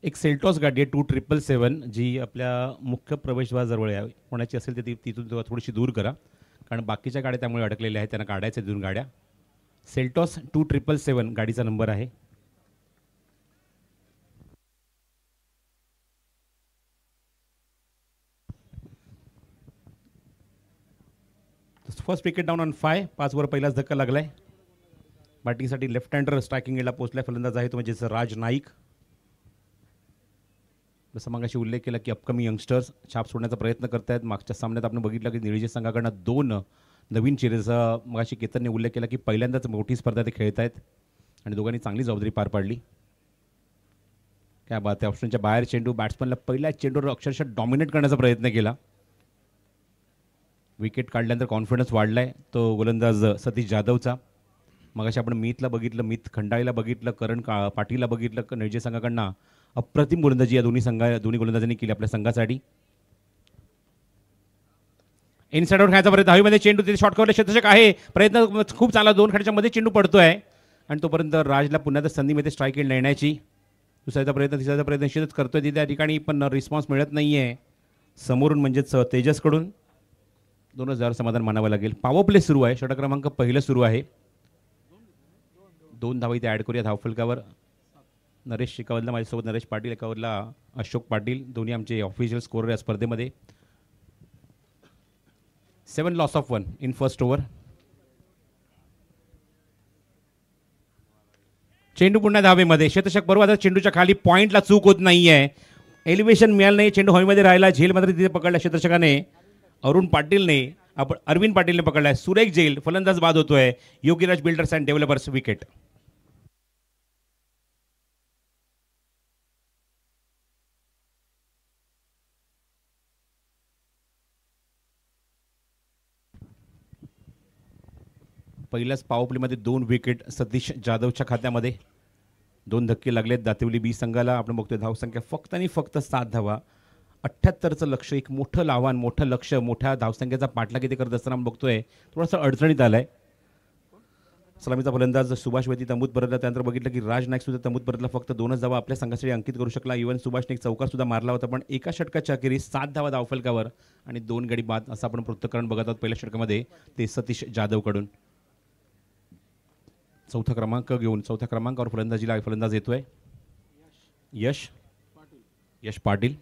एक सेल्टॉस गाडी आहे 2777 जी आपल्या मुख्य प्रवेशद्वाराजवळ कोणाची असेल तर ती तिथून थोडीशी दूर करा, कारण बाकीच्या गाड्या त्यामुळे अडकलेल्या आहेत, त्यांना काढायच्या दोन गाड्या. सेल्टॉस 2777 गाडीचा नंबर आहे. फर्स्ट विकेट डाऊन ऑन 5 वर पहिलाच धक्का लागलाय. बॅटिंगसाठी लेफ्ट हँडर स्ट्रायकिंग एला पोहोचलाय फलंदाज आहे तो म्हणजेच राज नाईक. जसं मागाशी उल्लेख केला की अपकमिंग यंगस्टर्स छाप सोडण्याचा प्रयत्न करतायत. मागच्या सामन्यात आपण बघितलं की निळजे संघाकडनं 2 नवीन चेहऱ्याचा मगाशी केतनने उल्लेख केला की पहिल्यांदाच मोठी स्पर्धा ते खेळत आहेत आणि दोघांनी चांगली जबाबदारी पार पाडली. काय बात आहे. ऑप्शनच्या बाहेर चेंडू. बॅट्समनला पहिल्या चेंडूवर अक्षरशः डॉमिनेट करण्याचा प्रयत्न केला. विकेट काढल्यानंतर कॉन्फिडन्स वाढलाय तो गोलंदाज सतीश जाधवचा. मगाशी आपण मीतला बघितलं, मीत खंडाळीला बघितलं, करण पाटीलला बघितलं. निळजे संघाकडनं अप्रतिम गोलंदाजी या दोन्ही गोलंदाजांनी केली आपल्या संघासाठी. इनसाइडवर खेळायचा प्रयत्न. हवेमध्ये चेंडू तिथे शॉर्ट कव्हरला क्षेत्ररक्षक आहे. प्रयत्न खूप चांगला 2 खड्याच्या मध्ये चेंडू पडतोय आणि तोपर्यंत राजला पुन्हा तर संधीमध्ये स्ट्राईक एंड येण्याची. दुसऱ्याचा प्रयत्न तिसऱ्याचा प्रयत्न निश्चितच करतोय तिथे त्या ठिकाणी, पण रिस्पॉन्स मिळत नाही आहे समोरून म्हणजेच तेजसकडून. 2000 समाधान मानावं लागेल. पॉवर प्ले सुरू आहे. षटक क्रमांक पहिलं सुरू आहे. 2 धावा इथे ॲड करूया धावफलकावर. नरेश शिकावतला माझ्यासोबत नरेश पाटील, एकावरला अशोक पाटील, दोन्ही आमचे ऑफिशियल स्कोरर या स्पर्धेमध्ये. 7 loss of 1 in first over. चेंडू पुन्हा धावेमध्ये. क्षेत्ररक्षक बरोबर चेंडूच्या खाली पॉईंटला चूक होत नाही आहे. एलिव्हेशन मिळालं नाही. चेंडू हवेमध्ये राहिला. झेल मात्र तिथे पकडला क्षेत्ररक्षकाने. अरविंद पाटीलने पकडलाय. सुरेख झेल फलंदाज बाद होतोय. Yogiraj builders and developers wicket. पहिल्याच पॉवर प्लेमध्ये 2 विकेट सतीश जाधवच्या खात्यामध्ये. 2 धक्के लागलेत दातिवली बी संघाला. आपण बघतोय धावसंख्या फक्त आणि फक्त 7 धावा. 78चं लक्ष, एक मोठं आव्हान, मोठं लक्ष, मोठ्या धावसंख्येचा पाठलाग इथे करत असताना आपण बघतोय थोडासा अडचणीत आलाय. सलामीचा फलंदाज सुभाष वैद्य तंबूत परतला. त्यानंतर बघितलं की राज नाईक सुद्धा तंबूत परतला. फक्त 2च धावा आपल्या संघासाठी अंकित करू शकला. इव्हन सुभाषने एक चौकार सुद्धा मारला होता, पण एका षटकाच्या अखेरीस 7 धावा धावफलकावर आणि 2 गडी बाद असं आपण पृथक्करण बघत आहोत पहिल्या षटकामध्ये ते सतीश जाधवकडून. चौथा क्रमांकावर फलंदाज येतोय यश पाटील.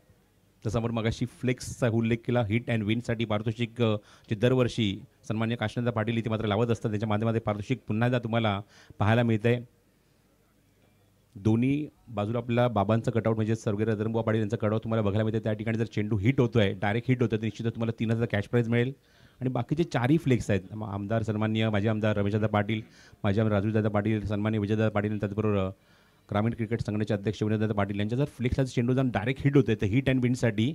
जसं आपण मगाशी फ्लेक्सचा उल्लेख केला, हिट अँड विनसाठी पारितोषिक जे दरवर्षी सन्मान्य काशीनाथ पाटील इथे मात्र लावत असतात, त्याच्या माध्यमात पारितोषिक पुन्हा एकदा तुम्हाला पाहायला मिळतंय. दोन्ही बाजूला आपल्या बाबांचं कटआउट म्हणजे स्वर्गीय रतनबुवा पाटील यांचं कटआउट तुम्हाला बघायला मिळते. त्या ठिकाणी जर चेंडू हिट होतोय, डायरेक्ट हिट होतं, तर निश्चितच तुम्हाला 3000 कॅश प्राईज मिळेल. आणि बाकीचे 4ही फ्लेक्स आहेत. आमदार सन्मान्य माजी आमदार रमेशदादा पाटील, माजी आमदार राजूदादा पाटील, सन्मान्य विजयदादा पाटील, त्याचबरोबर ग्रामीण क्रिकेट संघटनेचे अध्यक्ष विनोददादा पाटील यांच्या जर फ्लेक्सला चेंडू जाऊन डायरेक्ट हिट होते तर हिट अँड विनसाठी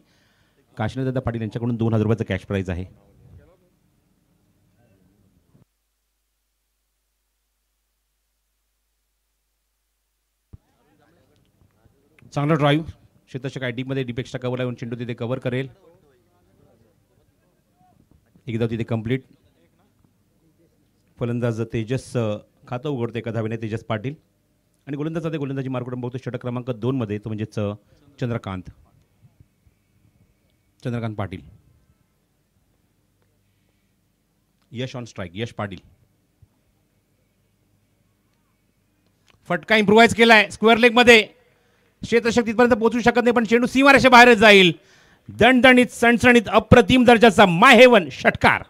काशीनाथदादा पाटील यांच्याकडून 2000 रुपयाचं कॅश प्राईज आहे. चांगला ड्राईव्ह, क्षेत्ररक्षक मध्ये डिपेक्स्ट्रा कव्हर लावून चेंडू तिथे कव्हर करेल. एकदा तिथे कंप्लीट. फलंदाज तेजस खातं उघडतो एका धावेने तेजस पाटील आणि गोलंदाजी मार्क करून बघतो षटक क्रमांक 2 मध्ये, तो म्हणजेच चंद्रकांत पाटील. यश ऑन स्ट्राईक, यश पाटील. फटका इम्प्रुव्हाइज केलाय स्क्वेअर लेग मध्ये. क्षेत्ररक्षक तिथपर्यंत पोहोचू शकत नाही पण चेंडू सीमारेषे बाहेरच जाईल. दणदणीत सणसणीत अप्रतिम दर्जाचा माय हेवन षटकार.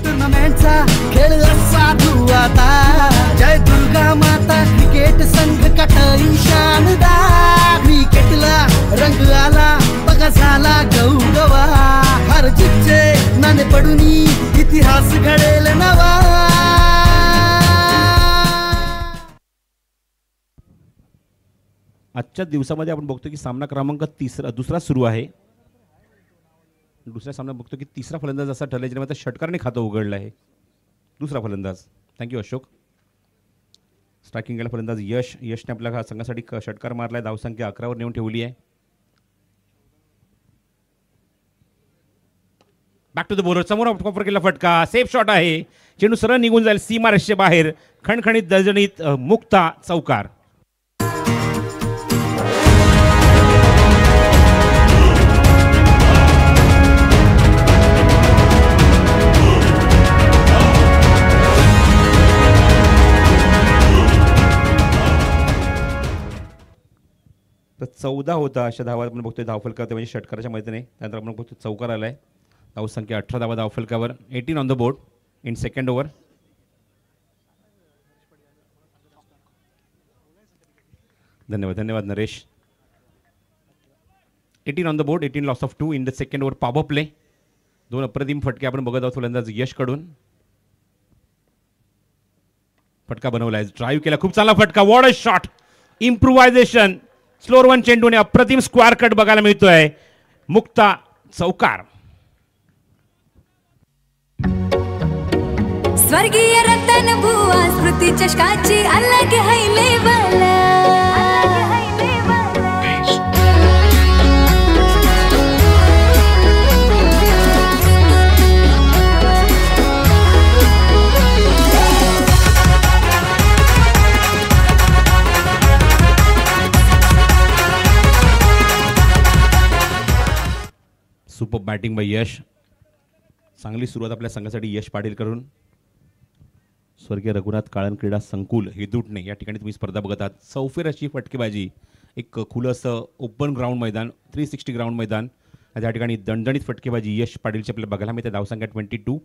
टुर्नामेंटचा खेळ साधू आता, जय दुर्गा माता क्रिकेट संघ कटई शानदार. क्रिकेटला रंग आला बघा झाला गौरवा, हर जितचे नाणे पडून इतिहास घडेल नवा. आजच्या दिवसामध्ये आपण बघतो की सामना क्रमांक दुसरा सुरू आहे. दुसऱ्या सामन्यात बघतो की तिसरा फलंदाज असा ठरला ज्याने षटकाराने खातं उघडलं आहे. दुसरा फलंदाज. थँक्यू अशोक. स्ट्रायकिंग केला फलंदाज यशने आपल्या संघासाठी षटकार मारलाय. धावसंख्या 11 वर नेऊन ठेवली आहे. Back to the bowler. समोर ऑफर केला फटका. सेफ शॉट आहे. चेंडू सरळ निघून जाईल सीमारेषे बाहेर. खणखणीत दणदणीत मुक्ता चौकार. तर 14 होता अशा धावा आपण बघतोय धावफलकावर, म्हणजे षटकाराच्या मैदाने. त्यानंतर आपण बघतो चौकार आलाय. धावसंख्या 18 धावा धावफलकावर. 18 on the board in second over. धन्यवाद Naresh. 18 on the board, 18 loss of 2 in the second over. Power play. 2 अप्रतिम फटके आपण बघत आहोत फलंदाज यशकडून. फटका बनवलाय. ड्राईव्ह केला. खूप चांगला फटका. What a shot. Improvisation. Slower one चेंडूने अप्रतिम स्क्वेअर कट बघायला मिळतोय. मुक्ता चौकार. स्वर्गीय रतन बुवा स्मृती चषकाची अलग है लेवल. सुपर बॅटिंग बाय यश. चांगली सुरुवात आपल्या संघासाठी यश पाटील करून. स्वर्गीय रघुनाथ काळन क्रीडा संकुल हेदुटणे या ठिकाणी तुम्ही स्पर्धा बघत आहात. चौफेर अशी फटकेबाजी. एक खुलं असं ओपन ग्राउंड मैदान, 360 ग्राउंड मैदान. त्या ठिकाणी दणदणीत फटकेबाजी यश पाटीलची आपल्याला बघायला मिळते. धावसंख्या 22.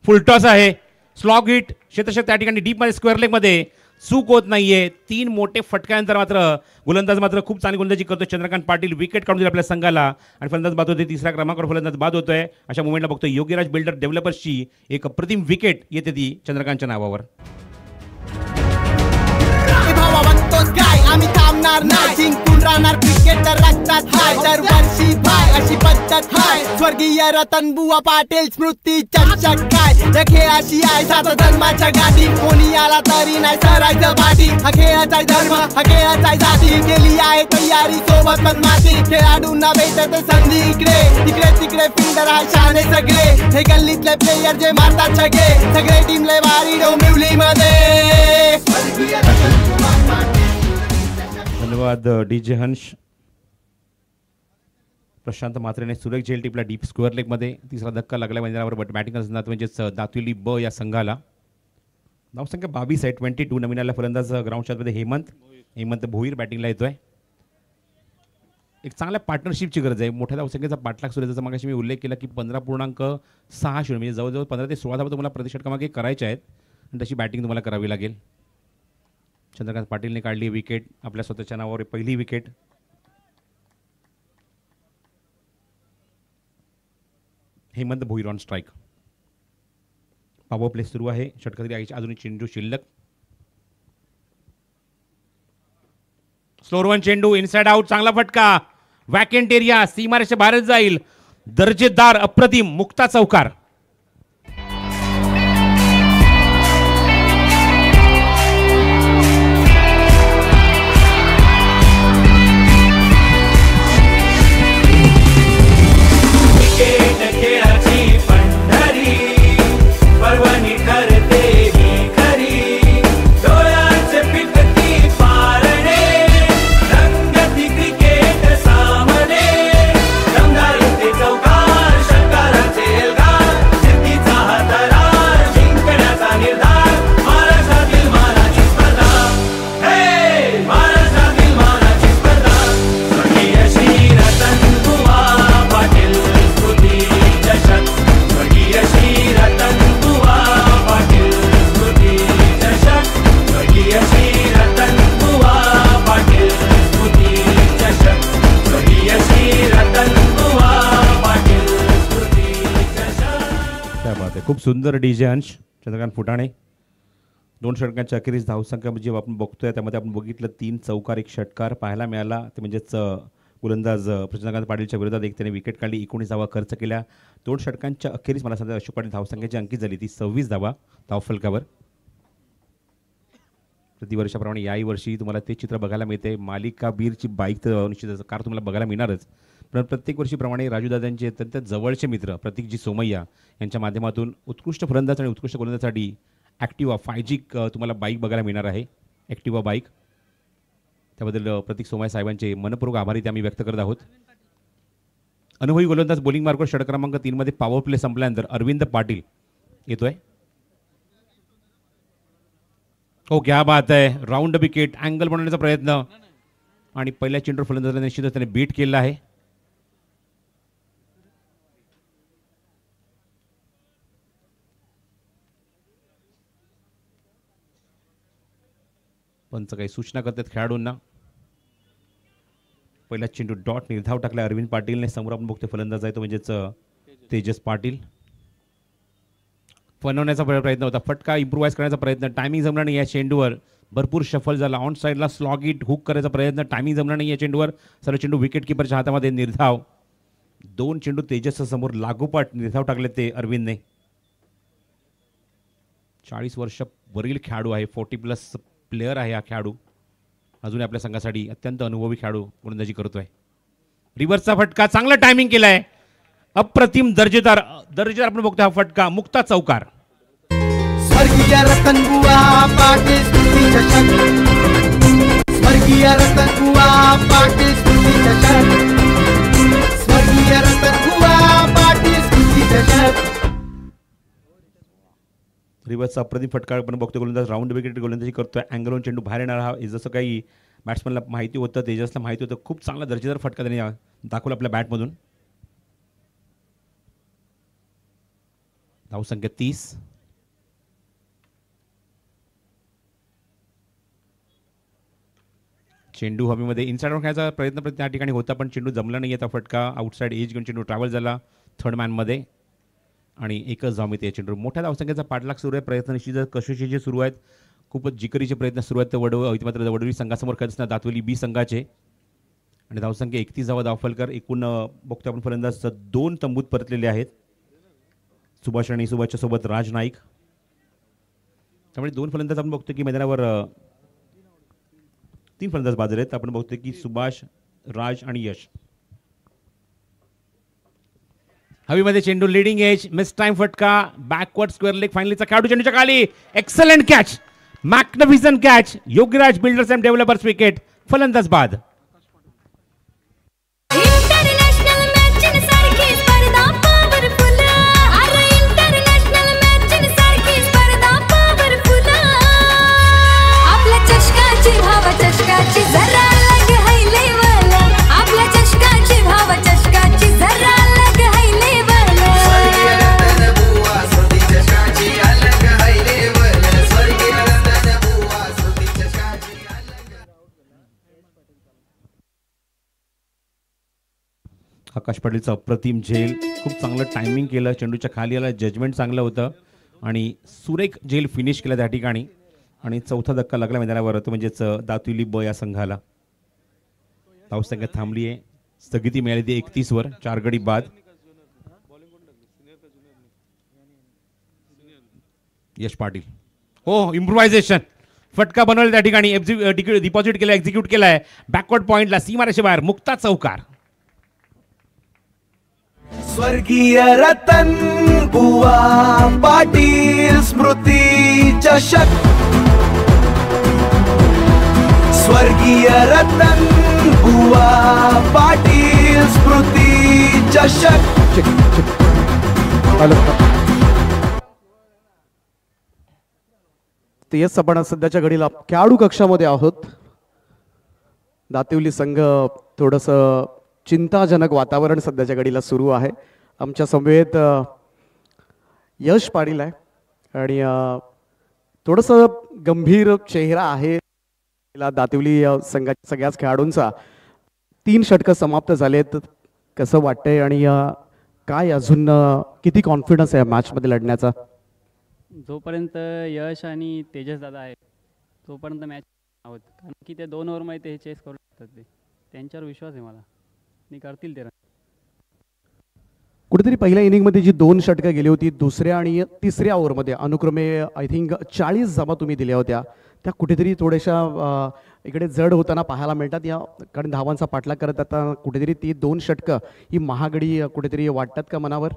फुलटॉस आहे. Slog hit. क्षेत्ररक्षक त्या ठिकाणी डीप मध्ये स्क्वेअर लेग मध्ये चूक होत नाहीये. 3 मोठे फटक्यानंतर मात्र गोलंदाज मात्र खूप चांगली गोलंदाजी करतो चंद्रकांत पाटील. विकेट काढून दिली आपल्या संघाला आणि फलंदाज बाद होते. तिसऱ्या क्रमांकावर फलंदाज बाद होतोय. अशा मुवमेंटला बघतो योगीराज बिल्डर डेव्हलपर्सची एक अप्रतिम विकेट येते ती चंद्रकांतच्या नावावर. आम्ही थांबणार नाही. जिंकून राहणार क्रिकेटर रक्तात हाय. दरवर्षी भाय अशी पद्धत हाय. स्वर्गीय रतन बुवा पाटील स्मृती चषक काय. या खेळाशी आहे 7 धर्माच्या गाठी. कोणी आला तरी नाही सरायचं पाठी. हा खेळाचा धर्म, हा खेळाचा जाती. केली आहे तयारी सोबत पण माती. खेळाडूंना भेटते संधी इकडे तिकडे फिल्डर आहे शाने सगळे. हे गल्लीतले प्लेयर जे मारतात छगे. सगळे टीमले वारी डोंबिवली मध्ये. धन्यवाद डीजे हंश. प्रशांत मात्रेने सुरेख झेल टिपला डीप स्क्वेअर लेग मध्ये. तिसरा धक्का लागला मैदानावर बॅटिंग असणार म्हणजेच दातुली ब या संघाला. धावसंख्या 22 आहे. 22. नवीन आला फलंदाज ग्राउंड शॉटमध्ये हेमंत भोईर बॅटिंगला येतोय. एक चांगल्या पार्टनरशिपची गरज आहे. मोठ्या धावसंख्येचा पाठलाग सुरू आहे. जसं मगाशी मी उल्लेख केला की 15.6 म्हणजे जवळजवळ 15 ते 16 धावा तुम्हाला प्रतिषटकामागे करायच्या आहेत आणि तशी बॅटिंग तुम्हाला करावी लागेल. चंद्रकांत पाटीलने काढली विकेट. आपल्या स्वतःच्या नावावर पहिली wicket. Hemant Bhoir on strike. Power play सुरू आहे. षटकातरी आईची अजून चेंडू शिल्लक. स्लोअर वन चेंडू इनसाइड आउट. चांगला फटका. वॅकेंट एरिया सीमारेषे बाहेर जाईल. दर्जेदार अप्रतिम मुक्ता चौकार. खूप सुंदर डीजे अंश चंद्रकांत फुटाणे. 2 षटकांच्या अखेरीस धावसंख्या म्हणजे आपण बघतोय त्यामध्ये आपण बघितलं 3 चौकार 1 षटकार पाहायला मिळाला. ते म्हणजेच गोलंदाज चंद्रकांत पाटीलच्या विरोधात एक त्याने विकेट काढली. 19 धावा खर्च केल्या. 2 षटकांच्या अखेरीस मला सांगता अशोक पाटील धावसंख्येची अंकित झाली ती 26 धावा धावफलकावर. प्रतिवर्षाप्रमाणे याही वर्षी तुम्हाला ते चित्र बघायला मिळते. मालिका बीरची बाईक तर निश्चितच कार तुम्हाला बघायला मिळणारच. पण प्रत्येक वर्षीप्रमाणे राजूदादांचे अत्यंत जवळचे मित्र प्रतीकजी सोमय्या यांच्या माध्यमातून उत्कृष्ट फलंदाज आणि उत्कृष्ट गोलंदाजासाठी ॲक्टिवा 5G तुम्हाला बाईक बघायला मिळणार आहे. ॲक्टिवा बाईक त्याबद्दल प्रतीक सोमय्या साहेबांचे मनपूर्वक आभारी ते आम्ही व्यक्त करत आहोत. अनुभवी गोलंदाज बोलिंग मार्कवर षटक क्रमांक 3 मध्ये पॉवर प्ले संपल्यानंतर अरविंद पाटील येतोय. हो क्या बात आहे. राऊंड विकेट अँगल बनवण्याचा प्रयत्न आणि पहिल्या चेंडूवर फलंदाजाला निश्चितच त्याने बीट केला आहे. पंच काही सूचना करतात खेळाडूंना. पहिला चेंडू डॉट निर्धाव टाकला अरविंद पाटीलने. समोर आपण बघतो फलंदाज आहे तो म्हणजेच तेजस पाटील. बनवण्याचा प्रयत्न होता. फटका इम्प्रूव्हाइज करण्याचा प्रयत्न. टायमिंग जमला नाही या चेंडूवर. भरपूर शफल झाला. ऑन साईडला स्लॉग इट हुक करायचा प्रयत्न. टायमिंग जमला नाही या चेंडूवर. सर्व चेंडू विकेट किपरच्या हातामध्ये. निर्धाव 2 चेंडू तेजसच्या समोर लागोपाठ निर्धाव टाकले ते अरविंदने. 40 वर्ष वरील खेळाडू आहे. 40+ प्लेयर आहे हा खेळाडू. अजून आपल्या संघासाठी अत्यंत अनुभवी खेळाडू गोलंदाजी करतोय. रिव्हर्सचा फटका चांगला टायमिंग केलाय. अप्रतिम दर्जेदार आपण बघतो हा फटका. मुक्ता चौकार. स्वर्गीय रतनबुवा पाटील स्तुती चषक. स्वर्गीय रतनबुवा पाटील स्तुती चषक. स्वर्गीय रतनबुवा पाटील स्तुती चषक. रिव्हर्सचा अप्रतिम फटका आपण बघतो. गोलंदाज राऊंड विकेट गोलंदाजी करतोय. अँगलवरून चेंडू बाहेर येणार हा जसं काही बॅट्समनला माहिती होतं, तेजसला माहिती होतं. खूप चांगला दर्जेदार फटका त्यांनी दाखवला आपल्या बॅटमधून. धावसंख्या 30. चेंडू हवेमध्ये इनसाइडवर खेळायचा प्रयत्न त्या ठिकाणी होता पण चेंडू जमला नाही. आता फटका आउटसाइड एज घेऊन चेंडू ट्रॅव्हल झाला थर्ड मॅनमध्ये आणि एकच धाव मिळते. चेंडू मोठ्या धावसंख्येचा पाठलाग सुरू आहे. प्रयत्न निश्चितच कशेचे सुरू आहेत. खूपच जिकरीचे प्रयत्न सुरू आहेत. तर मात्र वडवली संघासमोर खेळत असताना दातवली बी संघाचे आणि धावसंख्या 31 धावा धावफलकर. एकूण बघतो आपण फलंदाज 2 तंबूत परतलेले आहेत. सुभाष आणि सुभाषच्या सोबत राज नाईक. त्यामुळे 2 फलंदाज आपण बघतो की मैदानावर 3 फलंदाज बाजू आहेत. आपण बघतो की सुभाष, राज आणि यश. हवेमध्ये चेंडू लीडिंग एज मिस टाइम फटका. बॅकवर्ड स्क्वेअर लेग फायनलीचा खेळाडू चेंडूच्या खाली. Excellent catch. Magnificent catch. Yogiraj builders and developers wicket. फलंदाज बाद. चषकाची जरा अलग है लेवल. आपल्या चषकाची भाव चषकाची जरा अलग है लेवल. स्वर्गीय रतनबुवा स्तुती चषकाची अलग है लेवल. स्वर्गीय रतनबुवा स्तुती चषकाची अलग. आकाश पाटीलचा अप्रतिम झेल. खूप चांगलं टायमिंग केलं. चेंडूच्या खाली आला. जजमेंट चांगलं होतं आणि सुरेख झेल फिनिश केला त्या ठिकाणी आणि चौथा धक्का लागला मैदानावर. तो म्हणजेच दातुली ब या संघाला. धावसंख्या थांबली आहे. स्थगिती मिळाली ती 31 वर. 4 गडी बाद. यश पाटील. हो इम्प्रोव्हायझेशन फटका बनवला त्या ठिकाणी. डिपॉझिट केला. एक्झिक्यूट केलाय. बॅकवर्ड पॉइंटला सीमारेषे बाहेर. मुक्ता चौकार. स्वर्गीय रतन बुवा पाटील स्मृती चषक. स्वर्गीय रतन बुवा पाटील स्मृती चषक. तेच आपण सध्याच्या घडीला खेळाडू कक्षामध्ये आहोत. दातिवली संघ थोडंसं चिंताजनक वातावरण सध्याच्या घडीला सुरू आहे. आमच्या समवेत यश पाटील आहे आणि थोडंसं गंभीर चेहरा आहे दातिवली संघाच्या सगळ्याच खेळाडूंचा. 3 षटकं समाप्त झालेत. कसं वाटतंय आणि काय अजून किती कॉन्फिडन्स आहे मॅचमध्ये लढण्याचा? जोपर्यंत यश आणि तेजस दादा आहेत तोपर्यंत मॅच आहोत, कारण की ते 2 ओव्हरमध्ये ते चेस करू शकतात. त्यांच्यावर विश्वास आहे मला आणि करतील ते. कुठेतरी पहिल्या इनिंगमध्ये जी 2 षटकं गेली होती, दुसऱ्या आणि तिसऱ्या ओव्हरमध्ये अनुक्रमे आय थिंक 40 धावा तुम्ही दिल्या होत्या, त्या कुठेतरी थोड्याशा इकडे जड होताना पाहायला मिळतात. या कारण धावांचा पाठलाग करत आता कुठेतरी ती 2 षटकं ही महागडी कुठेतरी वाटतात का मनावर?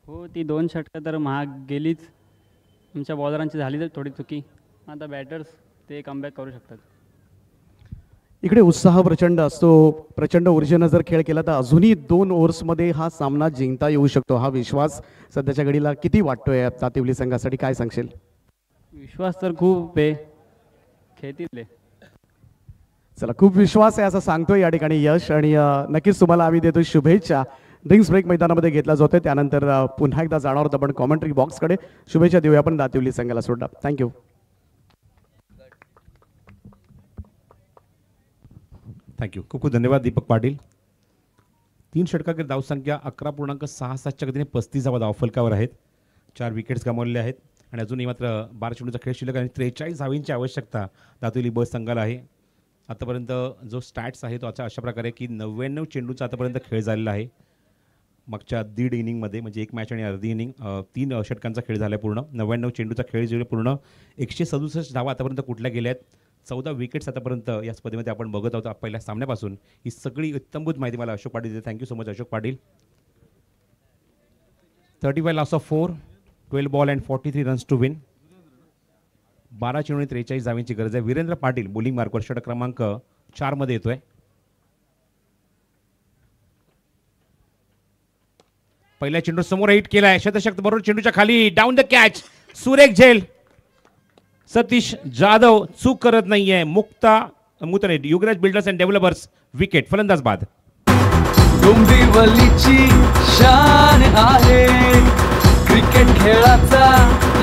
हो, ती 2 षटकं तर महाग गेलीच. आमच्या बॉलरांची झाली तर थोडी चुकी. आता बॅटर्स ते कमबॅक करू शकतात. इकडे उत्साह प्रचंड असतो, प्रचंड ऊर्जेनं जर खेळ केला तर अजूनही 2 ओव्हर्समध्ये हा सामना जिंकता येऊ शकतो. हा विश्वास सध्याच्या घडीला किती वाटतोय दातिवली संघासाठी, काय सांगशील? विश्वास तर खूप आहे, खेळतील. चला, खूप विश्वास आहे असं सांगतोय या ठिकाणी यश, आणि नक्कीच तुम्हाला आम्ही देतो शुभेच्छा. ड्रिंक्स ब्रेक मैदानामध्ये घेतला जातोय, त्यानंतर पुन्हा एकदा जाणार आहोत आपण कॉमेंट्री बॉक्सकडे. शुभेच्छा देऊया आपण दातिवली संघाला सुद्धा. थँक्यू. थँक्यू, खूप खूप धन्यवाद दीपक पाटील. 3 षटकांकडे धावसंख्या 11.67च्या गतीने 35 धावा धावफलकावर आहेत. 4 विकेट्स गमावलेले आहेत आणि अजूनही मात्र 12 चेंडूचा खेळ शिल्लक आणि 43 धावींची आवश्यकता दातिवली ब संघाला आहे. आतापर्यंत जो स्टॅट्स आहे तो अशा प्रकारे की 99 चेंडूचा आतापर्यंत खेळ झालेला आहे. मागच्या 1.5 इनिंगमध्ये म्हणजे 1 मॅच आणि अर्धी इनिंग 3 षटकांचा खेळ झाला आहे. पूर्ण 99 चेंडूचा खेळ जो पूर्ण 167 धावा आतापर्यंत कुठल्या गेल्या आहेत. 14 विकेट्स आतापर्यंत या स्पर्धेमध्ये आपण बघत आहोत पहिल्या सामन्यापासून. ही सगळी उत्तमभूत माहिती मला अशोक पाटील देते. Thank you so much Ashok Patil. 35 loss of 4, 12 ball and 43 runs to win. 12 चेंडू आणि 43 धावींची गरज आहे. वीरेंद्र पाटील बॉलिंग मार्कवर षटक क्रमांक 4 मध्ये येतोय. पहिल्या चेंडू समोर हिट केलाय, शतशक्त बरोबर चेंडूच्या खाली, डाऊन द कॅच, सुरेख झेल. सतीश जाधव चूक करत नाहीये. Mukta Mutne Yugraj builders and developers wicket, फलंदाज बाद. डोंबिवलीची शान आहे, क्रिकेट खेळाचा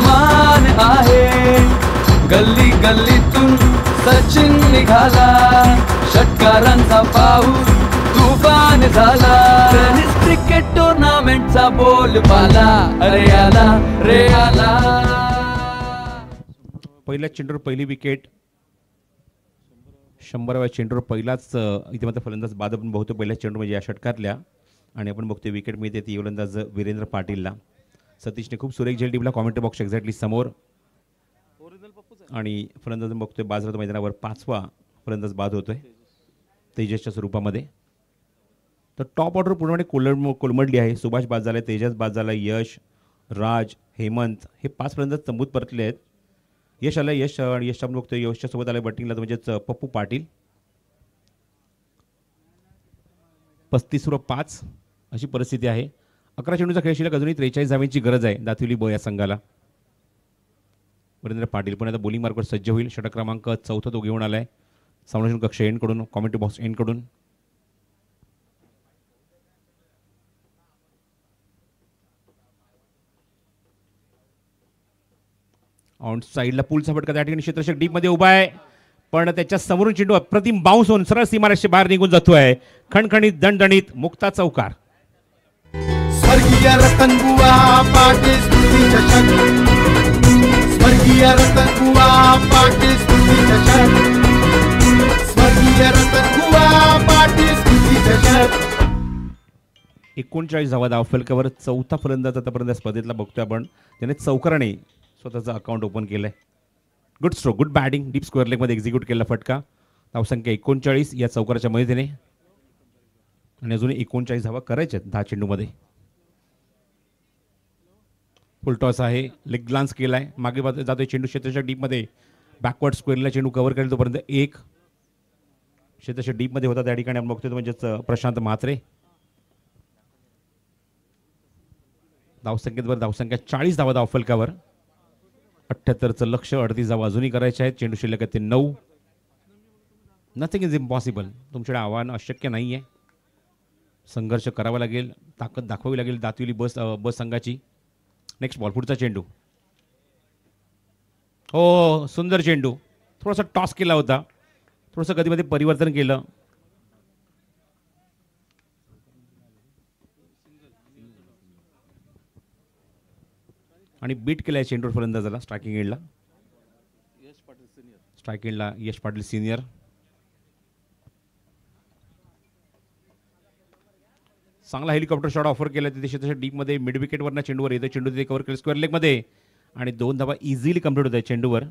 मान आहे. गल्ली गल्लीतून सचिन निघाला, षटकारांचा पाऊस तुफान झाला. टेनिस क्रिकेट टुर्नामेंटचा बोलबाला अरे आला रे आला. पहिल्या चेंडूवर पहिली विकेट, 100व्या चेंडूवर पहिलाच इथे मात्र फलंदाज बाद आपण बघतो पहिल्या चेंडू म्हणजे या षटकातल्या. आणि आपण बघतोय विकेट मिळते ती फलंदाज वीरेंद्र पाटीलला. सतीशने खूप सुरेख झेल टीमला कॉमेंट्री बॉक्स एक्झॅक्टली समोर. आणि फलंदाज बघतोय बाजारात मैदानावर 5वा फलंदाज बाद होतोय तेजसच्या स्वरूपामध्ये. तर टॉप ऑर्डर पूर्णपणे कोलमडली आहे. सुभाष बाद झाला, तेजस बाद झाला, यश, राज, हेमंत हे 5 फलंदाज तंबूत परतले आहेत. यश आलं, यश आणि यश आपण बघतोय यशच्या सोबत आलं बॅटिंगला म्हणजेच पप्पू पाटील. 35-5 अशी परिस्थिती आहे. 11 चेंडूचा खेळ शिल्लक, अजूनही 43 धावांची गरज आहे दातिवली ब या संघाला. वीरेंद्र पाटील पण आता बॉलिंग मार्कवर सज्ज होईल. षटक क्रमांक 4 तो घेऊन आलाय संरक्षण कक्ष एंडकडून, कॉमेंट्री बॉक्स एंडकडून. ऑन साईडला पुलचा फटका त्या ठिकाणी क्षेत्ररक्षक डीप मध्ये उभा आहे, पण त्याच्या समोरून चेंडू अप्रतिम बाउन्स होऊन सरळ सीमारेषेच्या बाहेर निघून जातोय. खणखणीत दणदणीत मुक्ता चौकार. स्वर्गीय रतनबुवा पाटील स्तुती चषक, स्वर्गीय रतनबुवा पाटील स्तुती चषक, स्वर्गीय रतनबुवा पाटील स्तुती चषक. 39 धावा धावफलकावर 4था फलंदाज आतापर्यंत स्पर्धेतला बघतोय आपण. त्याने चौकाराने स्वतःचं अकाउंट ओपन केलंय. Good stroke, good batting, deep square लेगमध्ये एक्झिक्यूट केला फटका. धावसंख्या 39 या चौकाराच्या मदतीने आणि अजून 39 धावा करायच्यात 10 चेंडूमध्ये. फुलटॉस आहे, लेग ग्लान्स केलाय, मागे जातोय चेंडू क्षेत्रच्या डीपमध्ये, बॅकवर्ड स्क्वेअरला चेंडू कव्हर करेल तोपर्यंत 1 क्षेत्रच्या डीपमध्ये होता त्या ठिकाणी आपण बघतोय म्हणजेच प्रशांत म्हात्रे. धावसंख्येवर धावसंख्या 40 धावा धावफलकावर, 78चं लक्ष, 38 धावा अजूनही करायचे आहेत. चेंडू शिल्लक आहे ते 9. Nothing is impossible. तुमच्याकडे आव्हान अशक्य नाही आहे. संघर्ष करावा लागेल, ताकद दाखवावी लागेल दातिवली बस संघाची. नेक्स्ट बॉल, पुढचा चेंडू. हो, सुंदर चेंडू. थोडासा टॉस केला होता, थोडंसं गतीमध्ये परिवर्तन केलं. आणि बीट केला आहे चेंडूवर फलंदाजाला स्ट्रायकिंग एंडला. स्ट्रायकिंग एंडला यश पाटील सिनियर. चांगला हेलिकॉप्टर शॉट ऑफर केला तिथे तशा डीपमध्ये मिड विकेटवरनं चेंडूवर येतो. चेंडू तिथे कव्हर केलं स्क्वेअर लेगमध्ये आणि 2 धावा इझिली कंप्लीट होत आहे चेंडूवर.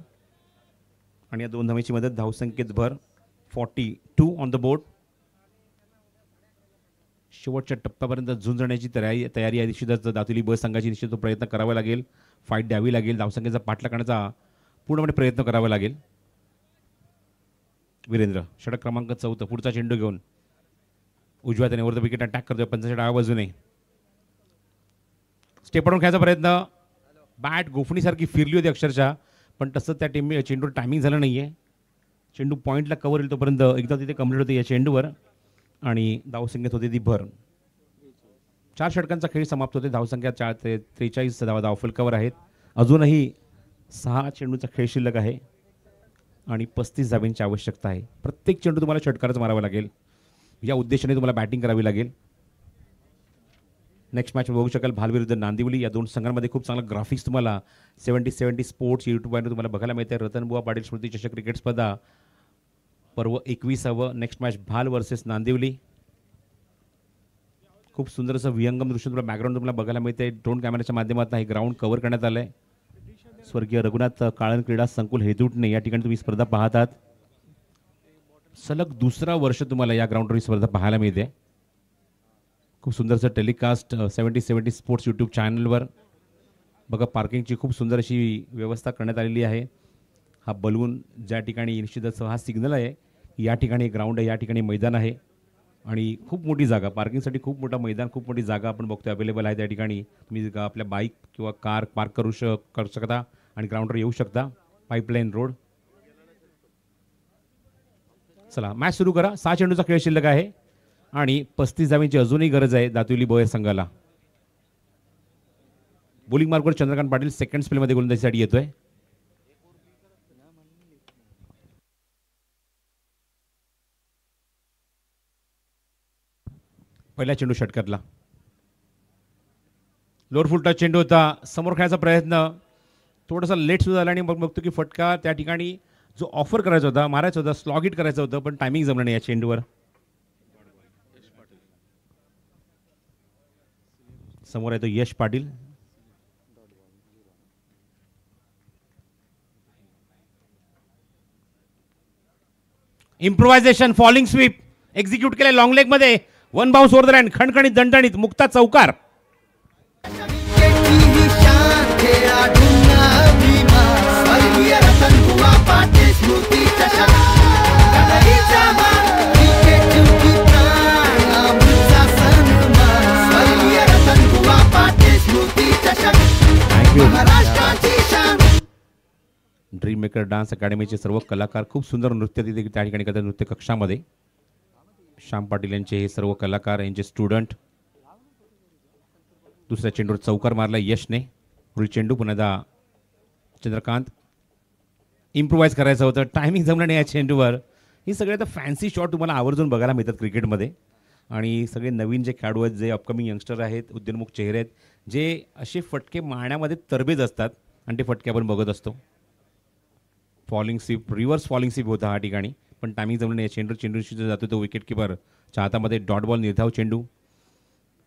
आणि या 2 धावांची मदत धावसंख्येत भर 42 ऑन द बोर्ड. शेवटच्या टप्प्यापर्यंत झुंजण्याची तयारी आहे. निश्चितच दातुली ब संघाची निश्चित प्रयत्न करावा लागेल. फाईट द्यावी लागेल. धावसंख्येचा पाठलाग करण्याचा पूर्णपणे प्रयत्न करावा लागेल. वीरेंद्र षटक क्रमांक 4 पुढचा चेंडू घेऊन उजव्या त्याने वर विकेट अटॅक करतोय. पंचाच्या डाव्या बाजूने स्टेपआउट खेळायचा प्रयत्न. बॅट गोफणीसारखी फिरली होती अक्षरशः, पण तसं त्या चेंडूवर टायमिंग झालं नाहीये. चेंडू पॉईंटला कव्हर येईल तोपर्यंत एकदा तिथे कंप्लीट होते या चेंडूवर आणि धावसंख्येत होते ती भर. 4 षटकांचा खेळ समाप्त होते. धावसंख्या 43 धावफल कव्हर आहेत. अजूनही 6 चेंडूचा खेळ शिल्लक आहे आणि 35 धावांची आवश्यकता आहे. प्रत्येक चेंडू तुम्हाला षटकारच मारावा लागेल. या उद्देशाने तुम्हाला बॅटिंग करावी लागेल. नेक्स्ट मॅच बघू शकाल भाल विरुद्ध नांदिवली. या 2 संघांमध्ये खूप चांगला ग्राफिक्स तुम्हाला 70 स्पोर्ट्स यूट्यूबवर तुम्हाला बघायला मिळते. रतनबुवा पाटील स्मृती चषक क्रिकेट स्पर्धा पर्व 21. नेक्स्ट मॅच भाल वर्सेस नांदिवली. खूप सुंदर असं विहंगम दृश्य तुम्हाला बॅकग्राऊंड तुम्हाला बघायला मिळते. ड्रोन कॅमेऱ्याच्या माध्यमातून हे ग्राउंड कव्हर करण्यात आलं आहे. स्वर्गीय रघुनाथ काळन क्रीडा संकुल हेदुटणे या ठिकाणी तुम्ही स्पर्धा पाहतात. सलग 2रा वर्ष तुम्हाला या ग्राउंडवर ही स्पर्धा पाहायला मिळते. खूप सुंदरसं टेलिकास्ट 70 स्पोर्ट्स यूट्यूब चॅनलवर बघा. पार्किंगची खूप सुंदर अशी व्यवस्था करण्यात आलेली आहे. हा बलून ज्या ठिकाणी निश्चितच हा सिग्नल आहे. या ठिकाणी ग्राउंड आहे, या ठिकाणी मैदान आहे आणि खूप मोठी जागा पार्किंगसाठी खूप मोठा मैदान, खूप मोठी जागा आपण बघतो अवेलेबल आहे. त्या ठिकाणी तुम्ही आपल्या बाईक किंवा कार पार्क करू शकता आणि ग्राउंडवर येऊ शकता. Pipeline road. चला मॅच सुरू करा. 6 चेंडूचा खेळ शिल्लक आहे आणि 35 धावांची अजूनही गरज आहे दातुली ब संघाला. बॉलिंग मार्कवर चंद्रकांत पाटील सेकंड स्पेलमध्ये गोलंदाजीसाठी येतोय. पहिला चेंडू षटकातला लोअर फुलटा चेंडू होता. समोर खेळायचा प्रयत्न थोडासा लेट सुद्धा झाला आणि मग बघतो की फटका त्या ठिकाणी जो ऑफर करायचा होता, मारायचा होता, स्लॉग हिट करायचं होतं, पण टायमिंग जमलं नाही या चेंडूवर. समोर येतो Yash Patil. Improvisation falling sweep execute केले लॉंग लेग मध्ये. 1 बाउन्स ओव्हर द लाईन. खणखणीत दणदणीत मुक्ता चौकार. ड्रीम मेकर डान्स अकॅडमीचे सर्व कलाकार खूप सुंदर नृत्य तिथे त्या ठिकाणी करतात. नृत्य कक्षामध्ये श्याम पाटील यांचे हे सर्व कलाकार, यांचे स्टुडंट. दुसऱ्या चेंडूवर चौकार मारला यशने. पुढील चेंडू पुन्हा चंद्रकांत. इम्प्रोव्हाइज करायचं होतं, टायमिंग जमलं नाही या चेंडूवर. ही सगळे आता फॅन्सी शॉट तुम्हाला आवर्जून बघायला मिळतात क्रिकेटमध्ये आणि सगळे नवीन जे खेळाडू आहेत, जे अपकमिंग यंगस्टर आहेत, उद्योन्मुख चेहरे आहेत, जे असे फटके मारण्यामध्ये तरबेज असतात आणि ते फटके आपण बघत असतो. Falling sweep, reverse falling sweep होता हा ठिकाणी, पण टायमिंग जमलं नाही. चेंडू जातो तो विकेट किपरच्या हातामध्ये. डॉट बॉल निर्धाव चेंडू.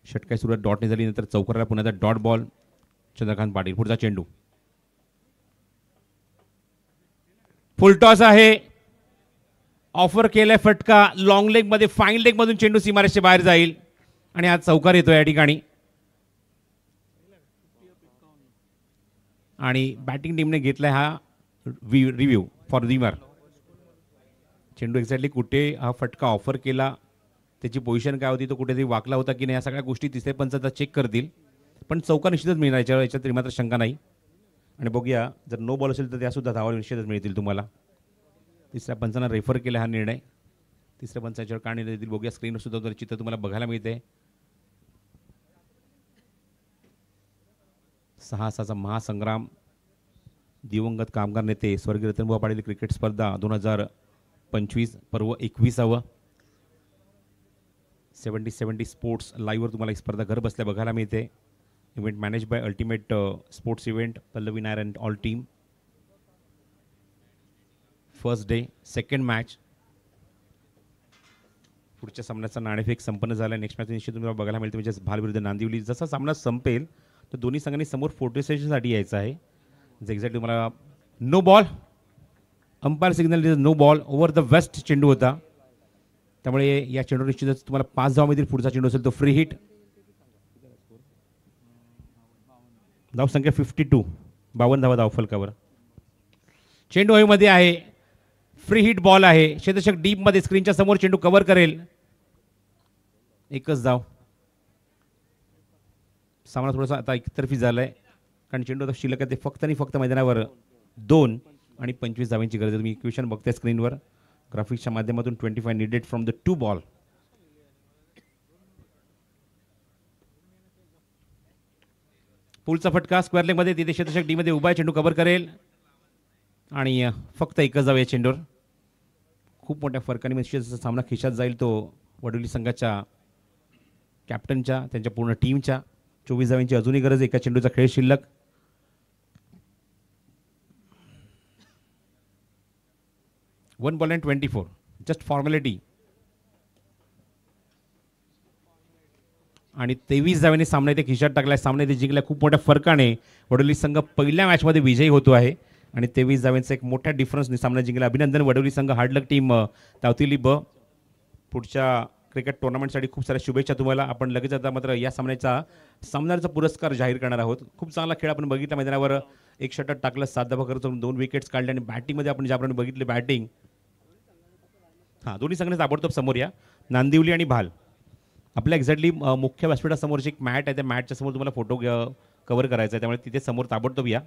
षटकाची सुरुवात डॉटने झाली, नंतर चौकाराला पुन्हा डॉट बॉल. चंद्रकांत पाटील पुढचा चेंडू. फुलटॉस आहे. ऑफर केलाय फटका लॉंग लेग मध्ये. फाईन लेग मधून चेंडू सीमारेषेच्या बाहेर जाईल आणि आज चौकार येतो या ठिकाणी. आणि बॅटिंग टीमने घेतलाय हा रिव्ह्यू फॉर विमर. चेंडू एक्झॅक्टली कुठे हा फटका ऑफर केला, त्याची पोझिशन काय होती, तो कुठेतरी वाकला होता की नाही, या सगळ्या गोष्टी तिसरे पंच आता चेक करतील. पण चौकार निश्चितच मिळणार याच्यात मात्र शंका नाही. आणि बघूया जर नो बॉल असेल तर त्यासुद्धा धावा निश्चितच मिळतील तुम्हाला. तिसऱ्या पंचांना रेफर केला हा निर्णय. तिसऱ्या पंचांच्यावर का निर्णय देतील बघूया. स्क्रीनवर सुद्धा चित्र तुम्हाला बघायला मिळते. 6-6चा महासंग्राम. दिवंगत कामगार नेते स्वर्गीय रतनबुवा पाटील क्रिकेट स्पर्धा 2025 पर्व 21. 70 स्पोर्ट्स लाईव्हवर तुम्हाला ही स्पर्धा घर बसल्या बघायला मिळते. Event manage by ultimate sports event Pallavi Nair and all team. First day second match. पुढच्या सामन्याचा नाणेफेक संपन्न झाला. नेक्स्ट मॅच निश्चित तुम्हाला बघायला मिळते म्हणजे भाल विरुद्ध नांदिवली. जसा सामना संपेल तर दोन्ही संघांनी समोर फोटो सेशनसाठी यायचं आहे. जे एक्झॅक्टली तुम्हाला no ball umpire signal is no ball over the waist चेंडू होता. त्यामुळे या चेंडूवर निश्चितच तुम्हाला 5 धावा मिळतील. पुढचा चेंडू असेल तो फ्री हिट. धावसंख्या 52 52 धावा धावफलकावर. चेंडू हवेमध्ये आहे. फ्री हिट बॉल आहे. क्षेत्ररक्षक डीपमध्ये स्क्रीनच्या समोर चेंडू कव्हर करेल. एकच धाव. सामना थोडासा आता एकतर्फी झालाय कारण चेंडू आता शिल्लक आहे ते फक्त आणि फक्त मैदानावर 2 आणि 25 धावांची गरज आहे. तुम्ही इक्वेशन बघताय स्क्रीनवर ग्राफिक्सच्या माध्यमातून 25 निडेड फ्रॉम द 2 बॉल. पुलचा फटका स्क्वेअर लेगमध्ये. तिथे क्षेत्ररक्षक डी मध्ये उभा आहे. चेंडू कव्हर करेल आणि फक्त एकच धाव या चेंडूवर. खूप मोठ्या फरकाने निश्चितच सामना खिशात जाईल तो वडोली संघाच्या कॅप्टनच्या त्यांच्या पूर्ण टीमच्या. 24 धावांची अजूनही गरज. एका चेंडूचा खेळ शिल्लक. One ball and 24 just formality. आणि 23 धावांनी सामना इथे खिशात टाकलाय. सामना इथे जिंकला खूप मोठ्या फरकाने. वडोली संघ पहिल्या मॅचमध्ये विजयी होतो आहे आणि 23 धावांचा एक मोठ्या डिफरन्सने सामना जिंकला. अभिनंदन वडोली संघ. हार्डलक टीम तावतिली ब. पुढच्या क्रिकेट टुर्नामेंटसाठी खूप साऱ्या शुभेच्छा तुम्हाला. आपण लगेच आता मात्र या सामन्याचा पुरस्कार जाहीर करणार आहोत. खूप चांगला खेळ आपण बघितला. मैदानावर एक षटक टाकलं, 7 धावा करत 2 विकेट्स काढले आणि बॅटिंगमध्ये आपण ज्याप्रमाणे बघितले बॅटिंग दोन्ही संघांनी ताबडतोब समोर या. नांदिवली आणि भाल आपल्या एक्झॅक्टली मुख्य व्यासपीठासमोरची एक मॅट आहे. त्या मॅटच्या समोर तुम्हाला फोटो कव्हर करायचा आहे. त्यामुळे तिथे समोर ताबडतोब या.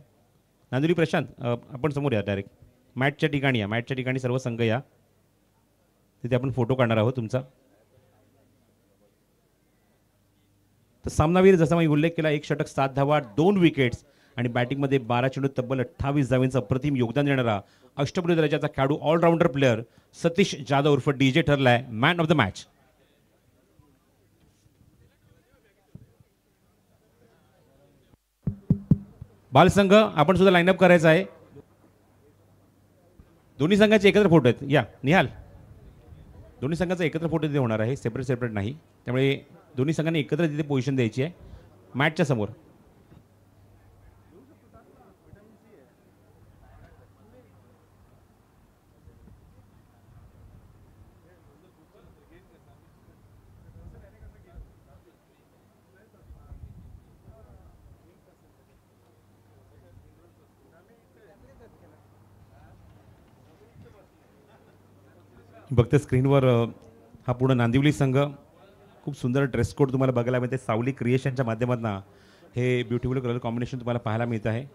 नांदिवली प्रशांत आपण समोर या. डायरेक्ट मॅटच्या ठिकाणी या. मॅटच्या ठिकाणी सर्व संघ या. तिथे आपण फोटो काढणार आहोत तुमचा. तर सामनावीर जसा मी उल्लेख केला 1 षटक 7 धावा 2 विकेट्स आणि बॅटिंगमध्ये 12 चेंडू तब्बल 28 धावांचं अप्रतिम योगदान देणारा अष्टपैलू दर्जाचा खेळाडू ऑलराऊंडर प्लेअर सतीश जाधव उर्फ डीजे ठरलाय मॅन ऑफ द मॅच. बालसंघ आपण सुद्धा लाईनअप करायचा आहे. दोन्ही संघाचे एकत्र फोटो आहेत. या निहाल. दोन्ही संघाचा एकत्र फोटो तिथे होणार आहे. सेपरेट नाही. त्यामुळे दोन्ही संघांनी एकत्र तिथे पोझिशन द्यायची आहे मॅचच्या समोर. बघते स्क्रीनवर हा पूर्ण नांदिवली संघ. खूप सुंदर ड्रेस कोड तुम्हाला बघायला मिळते. सावली क्रिएशनच्या माध्यमातून हे ब्युटिफुल कलर कॉम्बिनेशन तुम्हाला पाहायला मिळत आहे.